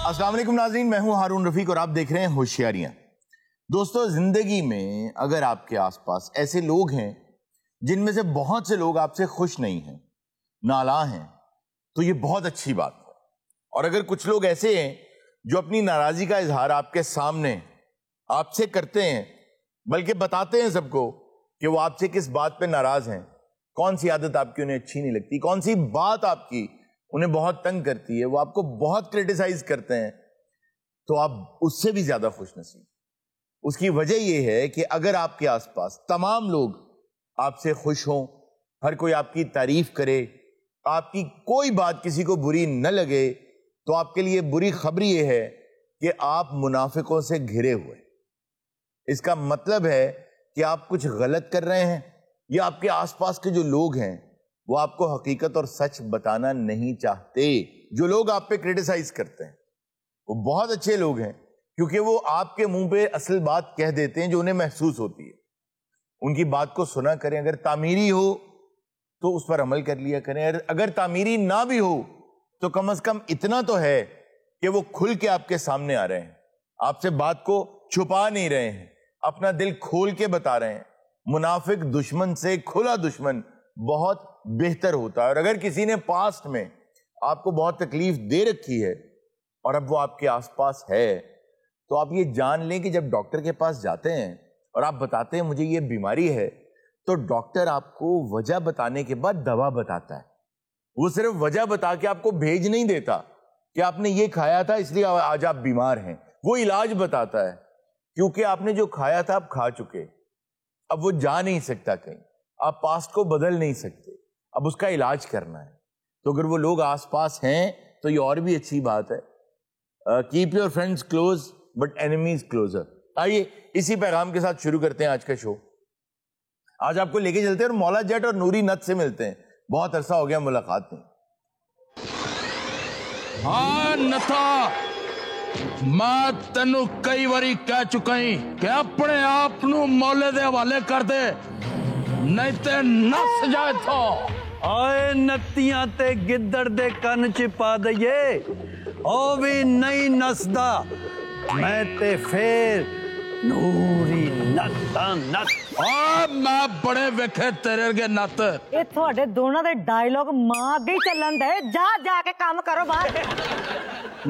अस्सलाम वालेकुम नाज़रीन, मैं हूं हारून रफीक और आप देख रहे हैं होशियारियां। दोस्तों, जिंदगी में अगर आपके आसपास ऐसे लोग हैं जिनमें से बहुत से लोग आपसे खुश नहीं हैं, नालां हैं, तो ये बहुत अच्छी बात है। और अगर कुछ लोग ऐसे हैं जो अपनी नाराजगी का इजहार आपके सामने आपसे करते हैं, बल्कि बताते हैं सबको कि वो आपसे किस बात पे नाराज हैं, कौन सी आदत आपकी उन्हें अच्छी नहीं लगती, कौन सी बात आपकी उन्हें बहुत तंग करती है, वो आपको बहुत क्रिटिसाइज करते हैं, तो आप उससे भी ज्यादा खुशनसीब। उसकी वजह यह है कि अगर आपके आसपास तमाम लोग आपसे खुश हों, हर कोई आपकी तारीफ करे, आपकी कोई बात किसी को बुरी न लगे, तो आपके लिए बुरी खबरी यह है कि आप मुनाफिकों से घिरे हुए। इसका मतलब है कि आप कुछ गलत कर रहे हैं या आपके आसपास के जो लोग हैं वो आपको हकीकत और सच बताना नहीं चाहते। जो लोग आप पे क्रिटिसाइज करते हैं वो बहुत अच्छे लोग हैं, क्योंकि वो आपके मुंह पे असल बात कह देते हैं जो उन्हें महसूस होती है। उनकी बात को सुना करें, अगर तामीरी हो तो उस पर अमल कर लिया करें, अगर तामीरी ना भी हो तो कम से कम इतना तो है कि वो खुल के आपके सामने आ रहे हैं, आपसे बात को छुपा नहीं रहे हैं, अपना दिल खोल के बता रहे हैं। मुनाफिक दुश्मन से खुला दुश्मन बहुत बेहतर होता है। और अगर किसी ने पास्ट में आपको बहुत तकलीफ दे रखी है और अब वो आपके आसपास है, तो आप ये जान लें कि जब डॉक्टर के पास जाते हैं और आप बताते हैं मुझे ये बीमारी है, तो डॉक्टर आपको वजह बताने के बाद दवा बताता है। वो सिर्फ वजह बता के आपको भेज नहीं देता कि आपने ये खाया था इसलिए आज आप बीमार हैं। वो इलाज बताता है, क्योंकि आपने जो खाया था आप खा चुके, अब वो जा नहीं सकता कहीं, आप पास्ट को बदल नहीं सकते, अब उसका इलाज करना है। तो अगर वो लोग आसपास हैं तो ये और भी अच्छी बात है। Keep your friends close but enemies closer. आइए इसी पैगाम के साथ शुरू करते हैं आज का शो। आज आपको लेके चलते हैं और मौला जट और नूरी नत से मिलते हैं। बहुत अरसा हो गया मुलाकात में। हाँ नथा, मैं तेनू कई बारी कह चुका ही कि अपने आप नू मौले दे हवाले कर दे, नहीं ते नस जाए तो। आए नत्तियां ते गिद्दड़ दे कन च पा दईए, ओ भी नहीं नसदा, मैं ते फिर नूरी नत्ता नत। मैं बड़े वेखे तेरे अरगे नत। ਇਹ ਤੁਹਾਡੇ ਦੋਨਾਂ ਦੇ ਡਾਇਲੌਗ ਮਾਂ ਅੱਗੇ ਹੀ ਚੱਲਣ ਦੇ। ਜਾ ਕੇ ਕੰਮ ਕਰੋ ਬਾਹਰ।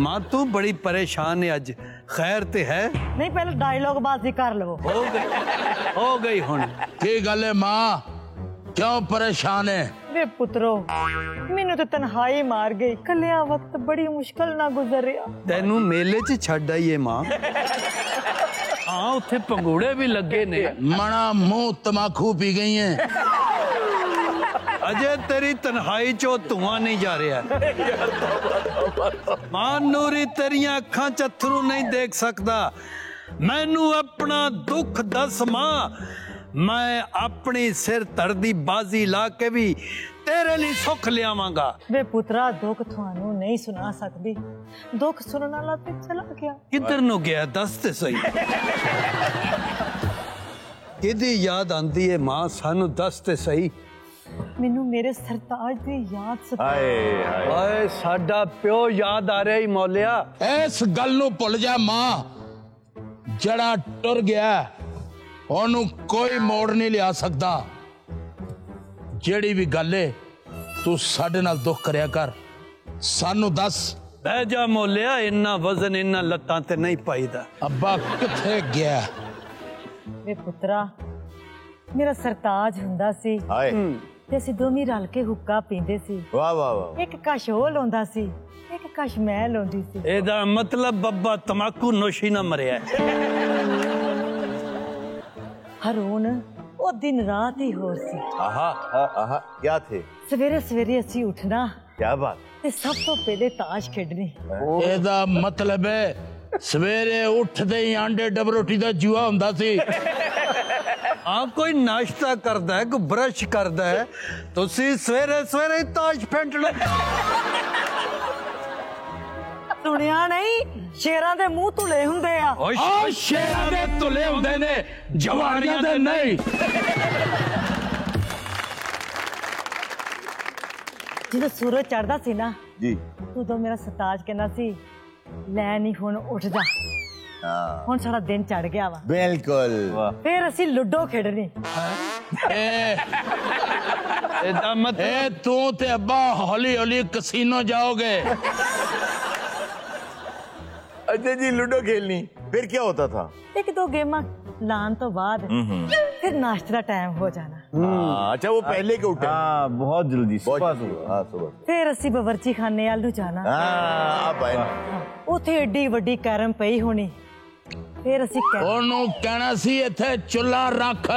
मां तू बड़ी परेशान है अज, खैर ते है? नहीं, पहले डायलॉग बाजी कर लो। हो गई हुन। की गल है मां, क्यों परेशान है? वे पुत्रो, मैनू तो तन्हाई मार गई, कलिया वक्त बड़ी मुश्किल ना गुजर रहा। तेनू मेले च छड़ आईए मां। हाँ, उत्थे पंगूड़े भी लगे ने। मना मुंह तमाकू पी गई है। अजय तेरी तन्हाई चो धुआं नहीं जा रहा। मां नूरी तेरिया अखां च अथरू नहीं देख सकदा। मैनू अपना दुख दस मां, मैं अपनी सिर धरदी बाजी ला के भी तेरे लिए सुख लियावांगा। वे पुत्रा, दुख थानू नहीं सुना सकदी, दुख सुनने वाला ते चला गया। किधर नु गया दस ते सही। किदी याद आंदी है मां, सानू दस ते सही। मैनू मेरे सरताज दी याद हाय हाय आए साडा प्यो याद आ रहा ही मौलिया। इस गल नू भुल जा मां, जड़ा टुर गया ओनू कोई मोड़ नहीं लिया सकता। जेड़ी भी गल है तू साडे नाल दुख करया कर, सानू दस। बह जा मौलिया, इन्ना वजन इन्ना लत्तां ते नहीं पाईदा। अब्बा किथे गया? वे पुत्रा, मेरा सरताज हुंदा सी हाय ते असीं दोवें रल के हुक्का पींदे सी। वाह वाह वाह। एक कश ओ लाउंदा सी, एक कश मैं लाउंदी सी। एदा मतलब बब्बा तमाकू नोशी ना मरिया। हरून ओ दिन रात ही होर सी। आहा आहा, क्या थे? सवेरे सवेरे असीं उठना क्या बात। ते सब तो पहले ताश खेडनी। एदा मतलब है सवेरे उठदे ही आंडे डबरोटी दा जुआ हुंदा सी। हाँ, कोई नाश्ता करदा है, कोई ब्रश करदा है, तुसी सवेरे सवेरे ताश फेंटना। सुनिया नहीं, शेरां दे मुंह धुले हुंदे आ। आ शेरां दे धुले हुंदे ने, जवानियां दे नहीं। ਜਦੋਂ सूरज चढ़दा सी ना जी, उदों मेरा सरताज कहना सी ਲੈ ਨਹੀਂ ਹੁਣ ਉੱਠ ਜਾ, ਹੁਣ ਸਾਡਾ ਦਿਨ ਚੜ ਗਿਆ ਵਾ। बिल्कुल। ਫਿਰ ਅਸੀਂ ਲੁੱਡੋ ਖੇਡਣੀ। ਇਹਦਾ ਮਤਲਬ तू ते अब्बा हौली हौली कसीनो जाओगे। अच्छा जी, लूडो खेलनी, फिर क्या होता था? ਇੱਕ ਦੋ ਗੇਮਾਂ ਲਾਣ ਤੋਂ ਬਾਅਦ ਫਿਰ ਨਾਸ਼ਤੇ ਦਾ ਟਾਈਮ ਹੋ ਜਾਣਾ। अच्छा, वो पहले के उठे। हाँ बहुत जल्दी सुबह सुबह। हाँ, सुबह। ਫਿਰ ਅਸੀਂ ਬਵਰਚੀ ਖਾਨੇ ਵੱਲ ਨੂੰ ਜਾਣਾ। आप आए। ਉੱਥੇ ਏਡੀ ਵੱਡੀ ਕੈਰਮ ਪਈ ਹੋਣੀ। ਫਿਰ ਅਸੀਂ ਉਹਨੂੰ ਕਹਿਣਾ ਸੀ ਇੱਥੇ ਚੁੱਲ੍ਹਾ ਰੱਖ।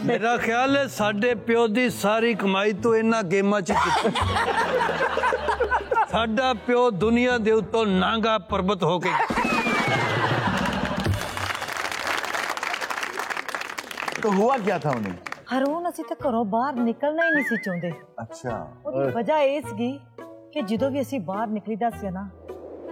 ਮੇਰਾ ਖਿਆਲ ਹੈ ਸਾਡੇ ਪਿਓ ਦੀ ਸਾਰੀ ਕਮਾਈ ਤੋਂ ਇਹਨਾਂ ਗੇਮਾਂ 'ਚ ਕੀਤੀ। ਸਾਡਾ ਪਿਓ ਦੁਨੀਆ ਦੇ ਉੱਤੋਂ ਨਾਂਗਾ ਪਰਬਤ ਹੋ ਕੇ तो हुआ क्या था उन्हें? ਹਰੂਨ ਅਸੀਂ ਤਾਂ ਘਰੋਂ ਬਾਹਰ ਨਿਕਲਣਾ ਹੀ ਨਹੀਂ ਸੀ ਚਾਹੁੰਦੇ। अच्छा। ਉਹਦੀ ਵਜ੍ਹਾ ਇਹ ਸੀਗੀ ਕਿ ਜਦੋਂ ਵੀ ਅਸੀਂ ਬਾਹਰ ਨਿਕਲੀਦਾ ਸੀ ਨਾ,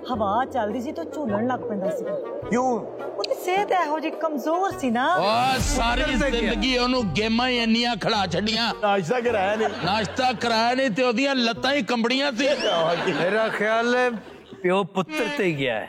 ਹਵਾ ਚੱਲਦੀ ਸੀ ਤਾਂ ਝੂਲਣ ਲੱਗ ਪੈਂਦਾ ਸੀ। क्यों? ਉਹਦੀ ਸਿਹਤ ਇਹੋ ਜਿਹੀ ਕਮਜ਼ੋਰ ਸੀ ਨਾ। ਓ ਸਾਰੀ ਜ਼ਿੰਦਗੀ ਉਹਨੂੰ ਗੇਮਾਂ ਹੀ ਇੰਨੀਆਂ ਖਿਲਾ ਛੱਡੀਆਂ, नाश्ता कराया नहीं। ਨਾਸ਼ਤਾ ਕਰਾਇਆ ਨਹੀਂ ਤੇ ਉਹਦੀਆਂ ਲੱਤਾਂ ਹੀ ਕੰਬੜੀਆਂ ਸੀ। ਮੇਰਾ ਖਿਆਲ ਹੈ ਪਿਓ ਪੁੱਤਰ ਤੇ ਗਿਆ ਹੈ।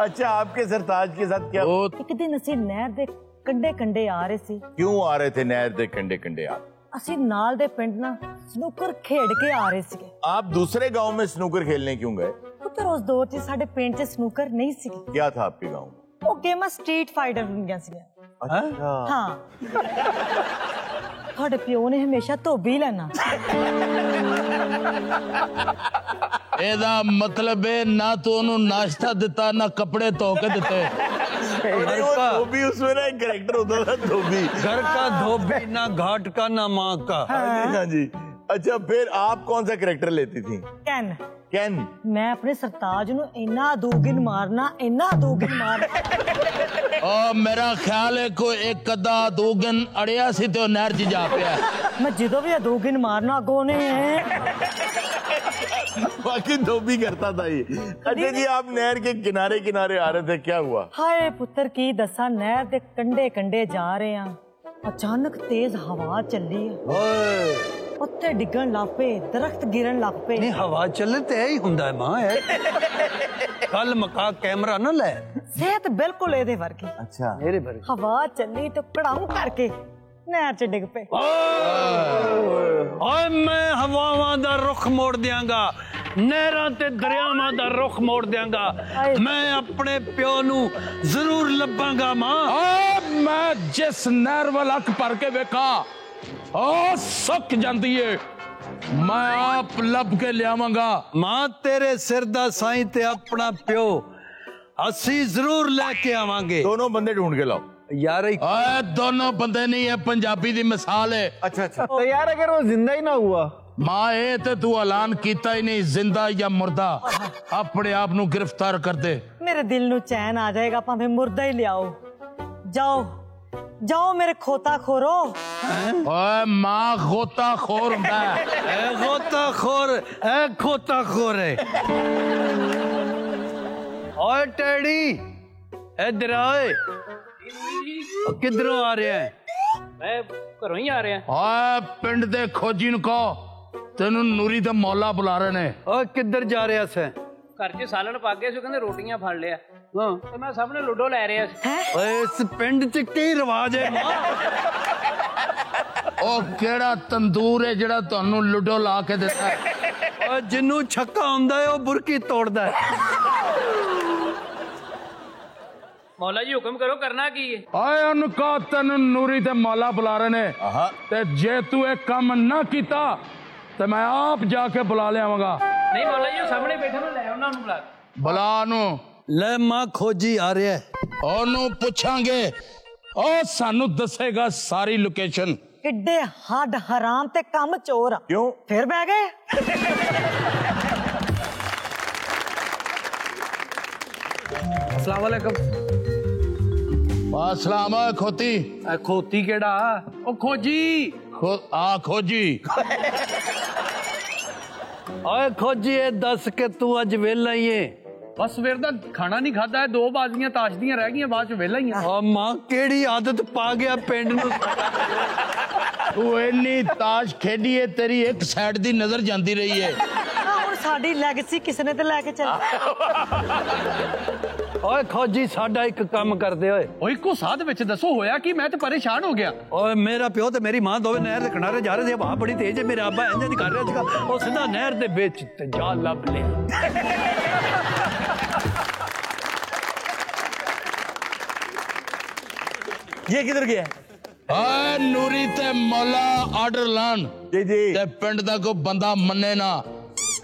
अच्छा, आपके सरताज के साथ क्या? ਉਹ ਇੱਕ ਦਿਨ ਅਸੀਂ ਨਹਿਰ ਦੇ ਕੰਢੇ ਕੰਢੇ ਆ ਰਹੇ ਸੀ। क्यों आ रहे थे नहर दे कंडे कंडे आप? ਅਸੀਂ ਨਾਲ ਦੇ ਪਿੰਡ ਨਾਲ ਸਨੂਕਰ ਖੇਡ ਕੇ ਆ ਰਹੇ ਸੀਗੇ। आप दूसरे गांव में स्नूकर खेलने क्यों गए? ਪੁੱਤਰ ਉਸ ਦੌਰ 'ਚ ਸਾਡੇ ਪਿੰਡ 'ਚ ਸਨੂਕਰ ਨਹੀਂ ਸੀਗੀ। क्या था आपके गांव में? ਉਹ ਗੇਮਾਂ ਸਟਰੀਟ ਫਾਈਟਰ ਹੁੰਦੀਆਂ ਸੀਗੀਆਂ। अच्छा। ਹਾਂ, ਤੁਹਾਡੇ ਪਿਓ ਨੇ ਹਮੇਸ਼ਾ ਧੋਬੀ ਲੈਣਾ। ਇਹਦਾ ਮਤਲਬ ਹੈ ਨਾ ਤੂੰ ਉਹਨੂੰ ਨਾਸ਼ਤਾ ਦਿੱਤਾ ਨਾ ਕੱਪੜੇ ਧੋ ਕੇ ਦਿੱਤੇ। अरे वो धोबी, उसमें ना एक कैरेक्टर होता था धोबी। घर का धोबी ना घाट का ना माँ का। हाँ जी। अच्छा, फिर आप कौन सा कैरेक्टर लेती थी? Can can. ਮੈਂ ਆਪਣੇ ਸਰਤਾਜ ਨੂੰ ਇੰਨਾ ਦੂਗਿਨ ਮਾਰਨਾ, ਇੰਨਾ ਦੂਗਿਨ ਮਾਰਨਾ। ਓ ਮੇਰਾ ਖਿਆਲ ਹੈ ਕੋਈ ਇੱਕ ਅੱਧਾ ਦੋ ਦਿਨ ਅੜਿਆ ਸੀ ਤੇ ਉਹ ਨਹਿਰ 'ਚ ਜਾ ਪਿਆ। ਮੈਂ ਜਦੋਂ ਵੀ ਇਹ ਦੂਗਿਨ ਮਾਰਨਾ ਅੱਗੋਂ ਨੇ बाकी धोबी करता था ये। अच्छा जी, आप नहर के किनारे किनारे आ रहे थे, क्या हुआ? ਹਾਏ ਪੁੱਤਰ ਕੀ ਦੱਸਾਂ, ਨਹਿਰ ਦੇ ਕੰਢੇ ਕੰਢੇ ਜਾ ਰਹੇ ਆ, ਅਚਾਨਕ ਤੇਜ਼ ਹਵਾ ਚੱਲੀ ਆ। ਪੱਤੇ ਡਿੱਗਣ ਲੱਗ ਪਏ, ਦਰਖਤ ਗਿਰਨ ਲੱਗ ਪਏ। ਨਹੀਂ ਹਵਾ ਚੱਲੇ ਤੇ ਇਹੀ ਹੁੰਦਾ ਹੈ ਮਾਂ। ਕੱਲ ਮਕਾ ਕੈਮਰਾ ਨਾ ਲੈ। ਸਿਹਤ ਬਿਲਕੁਲ ਇਹਦੇ ਵਰਗੀ। अच्छा। ਮੇਰੇ ਭਰੇ ਹਵਾ ਚੱਲੀ ਤੇ ਕੜਾਮ ਕਰਕੇ ਨਹਿਰ 'ਚ ਡਿੱਗ ਪਏ। ਓਏ ਮੈਂ ਹਵਾਵਾਂ ਦਾ ਰੁਖ ਮੋੜ ਦਿਆਂਗਾ, ਨਹਿਰਾਂ ਤੇ ਦਰਿਆਵਾਂ ਦਾ ਰੁਖ ਮੋੜ ਦਿਆਂਗਾ। ਮੈਂ ਆਪਣੇ ਪਿਓ ਨੂੰ ਜ਼ਰੂਰ ਲੱਭਾਂਗਾ ਮਾਂ। ਓ ਮੈਂ ਜਿਸ ਨਹਿਰ ਵੱਲ ਅੱਖ ਭਰ ਕੇ ਵੇਖਾਂ ਉਹ ਸੁੱਕ ਜਾਂਦੀ ਏ, ਮੈਂ ਆਪ ਲੱਭ ਕੇ ਲਿਆਵਾਂਗਾ। ਮਾਂ ਤੇਰੇ ਸਿਰ ਦਾ ਸਾਈਂ ਤੇ ਆਪਣਾ ਪਿਓ ਅਸੀਂ ਜ਼ਰੂਰ ਲੈ ਕੇ ਆਵਾਂਗੇ। दोनों बंदे ढूंढ के लाओ। ਯਾਰ ਇਹ ਓਏ ਦੋਨੋਂ ਬੰਦੇ ਨਹੀਂ, ਇਹ ਪੰਜਾਬੀ ਦੀ ਮਿਸਾਲ ਹੈ। अच्छा अच्छा। तो यार अगर वो जिंदा ही ना हुआ? ਮਾਂ ਇਹ ਤੇ ਤੂੰ ਐਲਾਨ ਕੀਤਾ ਹੀ ਨਹੀਂ, ਜ਼ਿੰਦਾ ਜਾਂ ਮੁਰਦਾ, ਆਪਣੇ ਆਪ ਨੂੰ ਗ੍ਰਿਫਤਾਰ ਕਰ ਦੇ। ਮੇਰੇ ਦਿਲ ਨੂੰ ਚੈਨ ਆ ਜਾਏਗਾ ਭਾਵੇਂ ਮੁਰਦਾ ਹੀ ਲਿਆਓ। ਜਾਓ ਜਾਓ ਮੇਰੇ ਖੋਤਾ ਖੋਰੋ। ਓਏ ਮਾਂ ਖੋਤਾ ਖੋਰ ਹੁੰਦਾ ਹੈ। ਇਹ ਖੋਤਾ ਖੋਰ ਹੈ। ਓਏ ਟੈਡੀ ਇੱਧਰ ਆਏ। ਕਿੱਧਰੋਂ ਆ ਰਿਹਾ ਹੈ? ਮੈਂ ਘਰੋਂ ਹੀ ਆ ਰਿਹਾ। ਓਏ ਪਿੰਡ ਦੇ ਖੋਜੀ ਨੂੰ ਕਹੋ ਤੈਨੂੰ ਨੂਰੀ ਤੇ ਮੌਲਾ ਬੁਲਾ ਰਹੇ ਨੇ। ਓਏ ਕਿੱਧਰ ਜਾ ਰਿਹਾ ਸੈਂ? ਘਰ 'ਚ ਸਾਲਣ ਪਾ ਕੇ ਸੀ, ਕਹਿੰਦੇ ਰੋਟੀਆਂ ਫੜ ਲਿਆ ਹਾਂ ਤੇ ਮੈਂ ਸਾਹਮਣੇ ਲੁੱਡੋ ਲੈ ਰਿਹਾ ਸੀ। ਓਏ ਇਸ ਪਿੰਡ 'ਚ ਕੀ ਰਿਵਾਜ ਹੈ ਮਾਂ? ਉਹ ਕਿਹੜਾ ਤੰਦੂਰ ਹੈ ਜਿਹੜਾ ਤੁਹਾਨੂੰ ਲੁੱਡੋ ਲਾ ਕੇ ਦਿੱਤਾ ਹੈ? ਓਏ ਜਿੰਨੂੰ ਛੱਕਾ ਹੁੰਦਾ ਹੈ ਉਹ ਬੁਰਕੀ ਤੋੜਦਾ ਹੈ। ਮੌਲਾ ਜੀ ਹੁਕਮ ਕਰੋ, ਕਰਨਾ ਕੀ ਹੈ? ਓਏ ਉਹਨੂੰ ਕਹੋ ਤੈਨੂੰ ਨੂਰੀ ਤੇ ਮੌਲਾ ਬੁਲਾ ਰਹੇ ਨੇ, ਤੇ ਜੇ ਤੂੰ ਇਹ ਕੰਮ ਨਾ ਕੀਤਾ ਤੇ ਮੈਂ ਆਪ ਜਾ ਕੇ ਬੁਲਾ ਲਿਆਵਾਂਗਾ। ਨਹੀਂ ਮੌਲਾ ਜੀ, ਉਹ ਸਾਹਮਣੇ ਬੈਠੇ ਨੇ, ਲੈ ਉਹਨਾਂ ਨੂੰ ਬੁਲਾ ਨੂੰ। ਲੈ ਮਾਂ ਖੋਜੀ ਆ ਰਿਹਾ ਹੈ। ਉਹਨੂੰ ਪੁੱਛਾਂਗੇ, ਉਹ ਸਾਨੂੰ ਦੱਸੇਗਾ ਸਾਰੀ ਲੋਕੇਸ਼ਨ। ਕਿੱਡੇ ਹੱਡ ਹਰਾਮ ਤੇ ਕੰਮ ਚੋਰ ਆ। क्यों? ਫਿਰ ਬਹਿ ਗਏ। अस्सलाम वालेकुम। अस्सलाम खोती। ਖੋਤੀ ਕਿਹੜਾ? ਉਹ ਖੋਜੀ ਖੋਜੀ। ਓਏ ਖੋਜੀ ਇਹ ਦੱਸ ਕੇ ਤੂੰ ਅੱਜ ਵਿਹਲਾ ਹੀ ਏ? ਬਸ ਸਵੇਰ ਦਾ ਖਾਣਾ ਨਹੀਂ ਖਾਦਾ ਹੈ, 2 ਬਾਜ਼ੀਆਂ ਤਾਸ਼ ਦੀਆਂ ਰਹਿ ਗਈਆਂ, ਬਾਅਦ ਚ ਵਿਹਲਾ ਹੀ ਆ। ਓ ਮਾਂ ਕਿਹੜੀ ਆਦਤ ਪਾ ਗਿਆ ਪਿੰਡ ਨੂੰ। तू इन्नी ताश खेडी है तेरी एक साइड दी नजर जाती रही है। ਹੁਣ ਸਾਡੀ ਲੈਗੇਸੀ ਕਿਸ ਨੇ ਤੇ ਲੈ ਕੇ ਚੱਲ। ਓਏ ਖੋਜੀ ਸਾਡਾ ਇੱਕ ਕੰਮ ਕਰਦੇ ਓਏ। ਓਏ ਇੱਕੋ ਸਾਧ ਵਿੱਚ ਦੱਸੋ ਹੋਇਆ ਕਿ ਮੈਂ ਤੇ ਪਰੇਸ਼ਾਨ ਹੋ ਗਿਆ। ਓਏ ਮੇਰਾ ਪਿਓ ਤੇ ਮੇਰੀ ਮਾਂ ਦੋਵੇਂ ਨਹਿਰ ਦੇ ਕਿਨਾਰੇ ਜਾ ਰਹੇ ਸੀ, ਹਵਾ ਬੜੀ ਤੇਜ਼ ਹੈ, ਮੇਰਾ ਅੱਬਾ ਇੰਜ ਕਰ ਰਿਹਾ ਸੀਗਾ, ਉਹ ਸਿੱਧਾ ਨਹਿਰ ਦੇ ਵਿੱਚ ਤੇ ਜਾ ਲੱਭ ਲਿਆ। ये किधर गया? ਓਏ ਨੂਰੀ ਤੇ ਮੌਲਾ ਆਰਡਰ ਲਾਣ जी जी ਤੇ ਪਿੰਡ ਦਾ ਕੋਈ ਬੰਦਾ ਮੰਨੇ ਨਾ,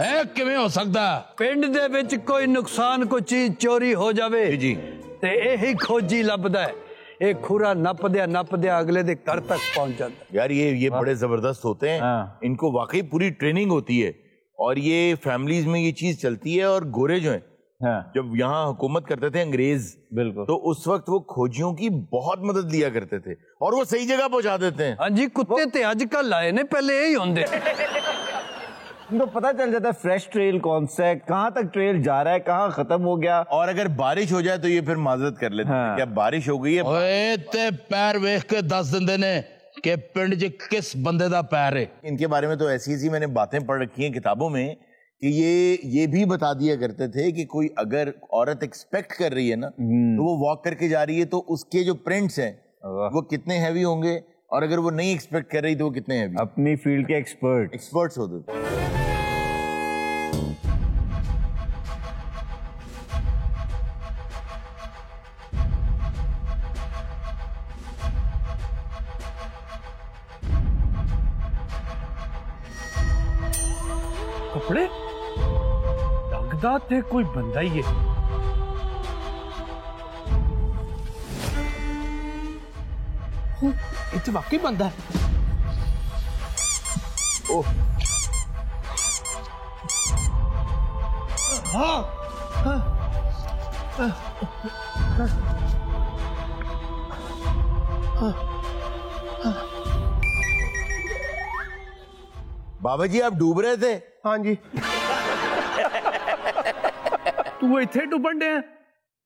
ਇਹ ਕਿਵੇਂ ਹੋ ਸਕਦਾ? ਪਿੰਡ ਦੇ ਵਿੱਚ ਕੋਈ ਨੁਕਸਾਨ, ਕੋਈ ਚੀਜ਼ ਚੋਰੀ ਹੋ ਜਾਵੇ जी ਤੇ ਇਹੀ ਖੋਜੀ ਲੱਭਦਾ ਹੈ। ਇਹ ਖੁਰਾ ਨੱਪਦਿਆਂ ਅਗਲੇ ਦੇ ਘਰ ਤੱਕ ਪਹੁੰਚ ਜਾਂਦਾ। यार ये बड़े जबरदस्त होते हैं। इनको वाकई पूरी ट्रेनिंग होती है और ये फैमिलीज में ये चीज चलती है। और गोरे जो हैं, जब यहाँ हुकूमत करते थे अंग्रेज, बिल्कुल, तो उस वक्त वो खोजियों की बहुत मदद लिया करते थे और वो सही जगह पहुंचा देते हैं। हाँ जी, कुत्ते ते आजकल आए ने, पहले यही होंगे। इनको पता चल जाता है फ्रेश ट्रेल कौन सा है, कहाँ तक ट्रेल जा रहा है, कहाँ खत्म हो गया। और अगर बारिश हो जाए तो ये फिर माजरत कर लेते हैं कि अब बारिश हो गई है। ਓਏ ਤੇ ਪੈਰ ਵੇਖ ਕੇ ਦੱਸ ਦਿੰਦੇ ਨੇ ਕਿ ਪਿੰਡ 'ਚ ਕਿਸ ਬੰਦੇ ਦਾ ਪੈਰ ਹੈ। इनके बारे में तो ऐसी मैंने बातें पढ़ रखी हैं किताबों में कि ये भी बता दिया करते थे कि कोई अगर औरत एक्सपेक्ट कर रही है ना, तो वो वॉक करके जा रही है तो उसके जो प्रिंट्स हैं वो कितने हैवी होंगे, और अगर वो नहीं एक्सपेक्ट कर रही तो वो कितने हैवी। अपनी फील्ड के एक्सपर्ट्स होते थे। ਕੱਪੜੇ ਲੱਗਦਾ ਤੇ ਕੋਈ ਬੰਦਾ ਹੀ ਹੈ। ਇਹ ਤੇ ਵਾਕਈ ਬੰਦਾ ਹੈ। ओह बाबा जी आप डूब रहे थे? हाँ जी। ਤੂੰ ਇੱਥੇ ਡੁੱਬਣ ਡਿਆ?